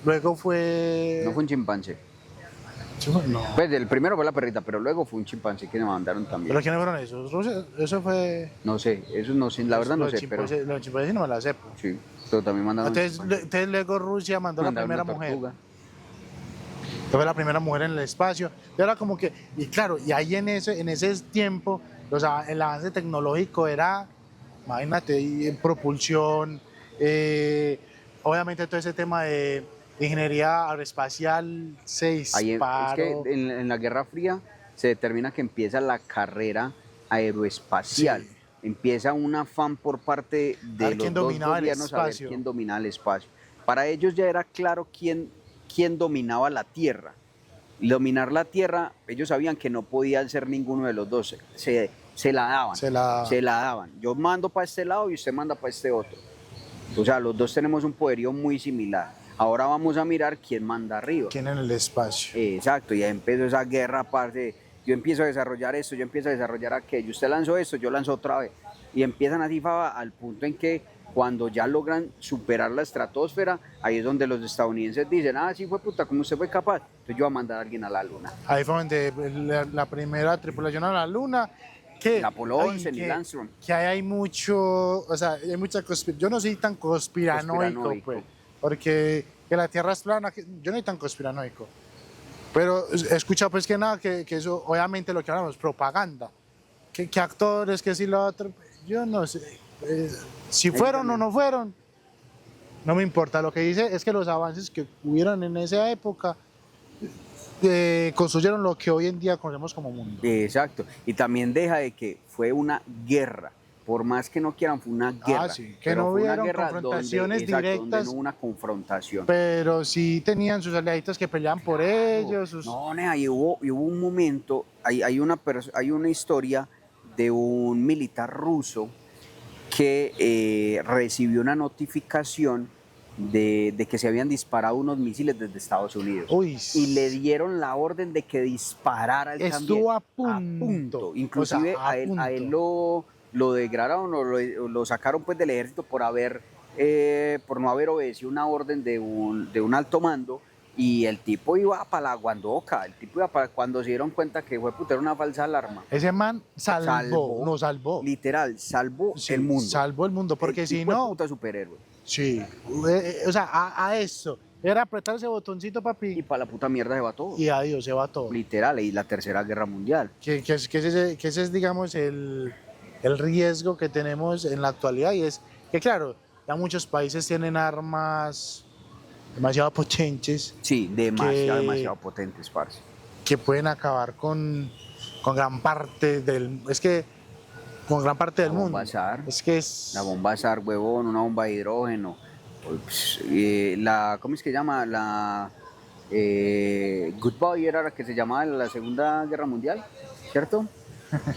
No fue un chimpancé. No. Pues el primero fue la perrita, pero luego fue un chimpancé que nos mandaron también. ¿Pero quiénes fueron esos? Rusia, eso fue. No sé, eso no sé, la verdad no sé, pero Los chimpancés no me la sé. sí, pero también mandaron. Entonces luego Rusia mandó la mandaron primera una mujer. tortuga. Fue la primera mujer en el espacio. Y era como que, y claro, y ahí en ese tiempo, el avance tecnológico era, imagínate, y en propulsión, obviamente todo ese tema de ingeniería aeroespacial se Ahí disparó. es que en la Guerra Fría se determina que empieza la carrera aeroespacial. Sí. Empieza un afán por parte de ver los quién dos dominaba el gobiernos a ver espacio. quién dominaba el espacio. Para ellos ya era claro quién dominaba la Tierra. Dominar la Tierra, ellos sabían que no podían ser ninguno de los dos. Se la daban. Se la daban. Yo mando para este lado y usted manda para este otro. O sea, los dos tenemos un poderío muy similar. Ahora vamos a mirar quién manda arriba. ¿Quién en el espacio? Exacto, y ahí empezó esa guerra, parce. Yo empiezo a desarrollar esto, yo empiezo a desarrollar aquello. Usted lanzó esto, yo lanzo otra vez. Y empiezan así al punto en que Cuando ya logran superar la estratosfera, ahí es donde los estadounidenses dicen, ah, sí fue puta, ¿cómo usted fue capaz? Entonces yo voy a mandar a alguien a la luna. Ahí fue donde la primera tripulación a la luna, que, El Apolo 11, Neil Armstrong. que ahí hay mucho, o sea, hay mucha yo no soy tan conspiranoico, pues, porque que la Tierra es plana, yo no soy tan conspiranoico. Pero he escuchado pues que nada, que eso, obviamente lo que hablamos, propaganda. Que actores, que si lo otro, yo no sé. Si fueron o no fueron, no me importa. Lo que dice es que los avances que hubieron en esa época construyeron lo que hoy en día conocemos como mundo. Exacto. Y también deja de que fue una guerra. Por más que no quieran, fue una guerra. Sí, que pero no fue una hubieron guerra confrontaciones donde, directas. donde no hubo una confrontación. Pero sí tenían sus aliaditos que peleaban por ellos. No, nea, y hubo un momento, hay una historia de un militar ruso que recibió una notificación de que se habían disparado unos misiles desde Estados Unidos. Uy, y le dieron la orden de que disparara él también. Estuvo a punto. Inclusive O sea, a él lo degradaron o lo sacaron pues del ejército por no haber obedecido una orden de un alto mando. Y el tipo iba para la Guandoca, cuando se dieron cuenta que fue puta, era una falsa alarma. Ese man nos salvó. Literal, salvó Sí, el mundo. Salvó el mundo, porque el si tipo no... es puta superhéroe. Sí, o sea, a eso. Era apretar ese botoncito, Y papi, para la puta mierda se va todo. y adiós, se va todo. Literal, y la Tercera Guerra Mundial. Que ese es, digamos, el riesgo que tenemos en la actualidad, y es que, claro, ya muchos países tienen armas demasiado potentes Sí, demasiado potentes, parce. que pueden acabar con gran parte con gran parte del La bomba mundo. SAR. Es que es... La bomba SAR, huevón, una bomba de hidrógeno. ¿Cómo es que se llama? Goodbye era la que se llamaba en la Segunda Guerra Mundial, ¿cierto?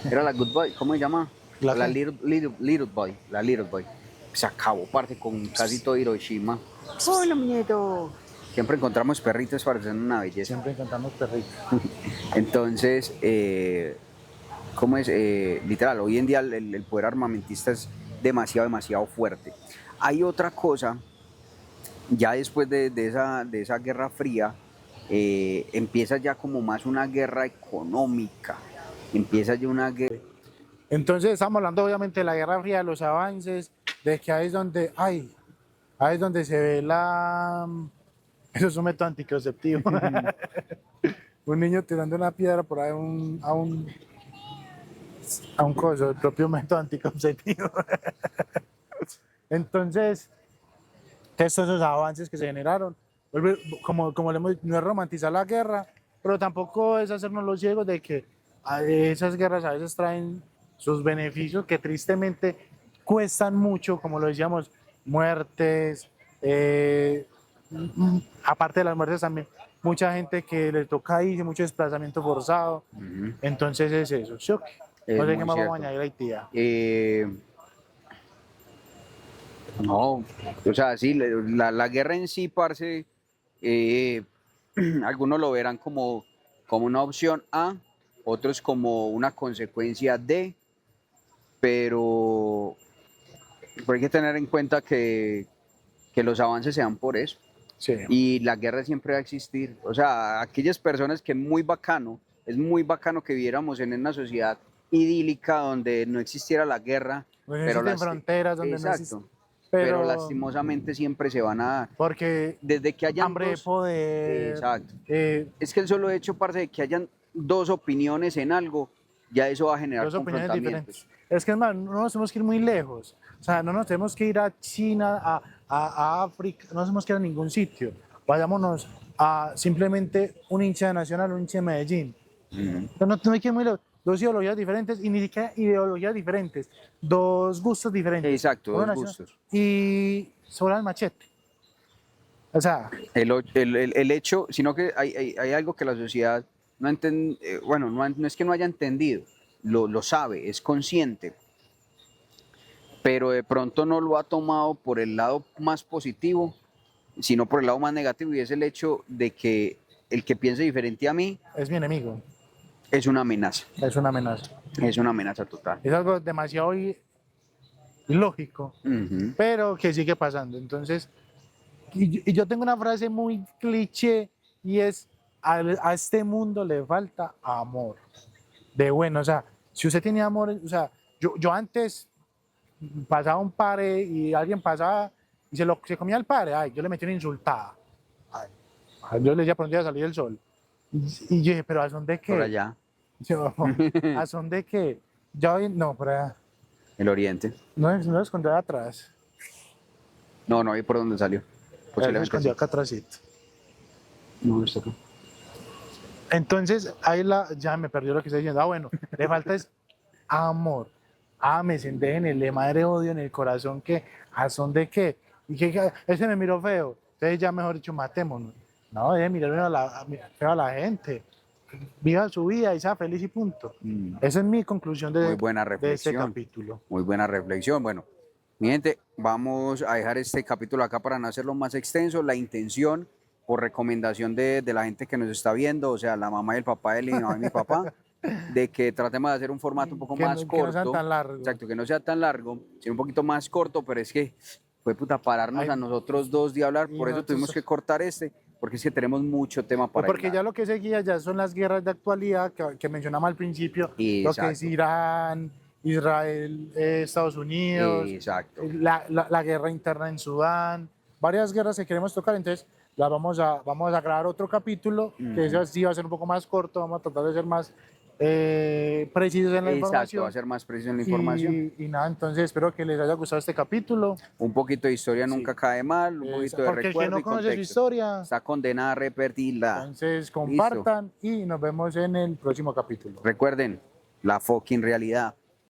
Era la Goodbye, ¿cómo se llama? ¿La La qué? Little Boy. Se acabó, parte con casi todo Hiroshima. ¡Hola, muñeco! Siempre encontramos perritos para hacer una belleza. Siempre encantamos perritos. Entonces, ¿cómo es? Literal, hoy en día el poder armamentista es demasiado fuerte. Hay otra cosa, ya después de esa Guerra Fría, empieza ya como más una guerra económica, empieza ya una guerra... Entonces estamos hablando obviamente de la Guerra Fría, de los avances, de que ahí es donde se ve eso es un método anticonceptivo. Un niño tirando una piedra por ahí a un coso, el propio método anticonceptivo. Entonces, estos esos avances que se generaron, como no es romantizar la guerra, pero tampoco es hacernos los ciegos de que esas guerras a veces traen sus beneficios que tristemente cuestan mucho, como lo decíamos, muertes, aparte de las muertes también, mucha gente que le toca irse, mucho desplazamiento forzado. Entonces es eso, ¿sí? No sé qué más vamos a añadir ahí, tía. No, o sea, sí, la guerra en sí, parce, algunos lo verán como una opción A, otros como una consecuencia de, pero hay que tener en cuenta que los avances se dan por eso. Sí. Y la guerra siempre va a existir. O sea, aquellas personas que es muy bacano que viviéramos en una sociedad idílica donde no existiera la guerra. Donde no existen fronteras, donde exacto, no existen... Pero lastimosamente siempre se van a dar. Porque desde que hayan hambre de poder. Exacto. Es que el solo hecho, parce, de que hayan dos opiniones en algo, ya eso va a generar dos opiniones confrontamientos. diferentes. Es que es más, no nos tenemos que ir muy lejos. O sea, no nos tenemos que ir a China, a África, no nos tenemos que ir a ningún sitio. Vayámonos a simplemente un hincha de Nacional, un hincha de Medellín. No hay que ir muy lejos. Dos ideologías diferentes, y ni siquiera ideologías diferentes, dos gustos diferentes. Exacto, dos gustos. Y sobre el machete. O sea, el hecho, sino que hay algo que la sociedad no no es que no haya entendido, lo sabe, es consciente, pero de pronto no lo ha tomado por el lado más positivo, sino por el lado más negativo, y es el hecho de que el que piense diferente a mí es mi enemigo. Es una amenaza. Es una amenaza. Es una amenaza total. Es algo demasiado ilógico, Ujú. pero que sigue pasando. Entonces, y yo tengo una frase muy cliché y es, a este mundo le falta amor. De bueno, o sea, si usted tiene amor, o sea, yo antes pasaba un pare y alguien pasaba y se comía el pare, ay, yo le metí una insultada. Ay, yo le decía, ¿por dónde iba a salir el sol? Y yo dije, ¿pero a son de Por qué? allá, Yo, ¿a son de qué? Ya hoy, no, por allá, el oriente. no escondió de atrás. No, no vi por dónde salió. Él se Posiblemente escondió sí. acá atrásito. No, está acá. Entonces, ya me perdió lo que estoy diciendo. Ah, bueno, le falta es amor. Ámese, déjenle madre odio en el corazón que, ¿a son de qué? Y que ese me miró feo. Entonces ya mejor dicho, matémonos. No, deje mirar feo a la gente. Viva su vida y sea feliz y punto. Mm, Esa es mi conclusión Muy buena de este reflexión. capítulo. Muy buena reflexión. Bueno, mi gente, vamos a dejar este capítulo acá para no hacerlo más extenso. La intención, por recomendación de la gente que nos está viendo, o sea, la mamá y el papá de él y mi mamá y mi papá, de que tratemos de hacer un formato un poco más Que no sean corto. tan largos. Exacto, que no sea tan largo, sino un poquito más corto, pero es que fue puta pararnos Ay, a nosotros dos de hablar, y por eso nosotros- tuvimos que cortar porque es que tenemos mucho tema para Porque hablar. ya lo que seguía ya son las guerras de actualidad que mencionamos al principio, lo que es Exacto. Irán, Israel, Estados Unidos, Exacto. la guerra interna en Sudán, varias guerras que queremos tocar, entonces vamos a grabar otro capítulo, que ese sí va a ser un poco más corto, vamos a tratar de ser más precisos en la Exacto, información. va a ser más preciso en la información. Y nada, entonces espero que les haya gustado este capítulo. Un poquito de historia nunca cae mal, un poquito de Porque el que recuerdo no y conoce su contexto. historia, Está condenada a repetirla. entonces compartan y nos vemos en el próximo capítulo. Recuerden, la fucking realidad.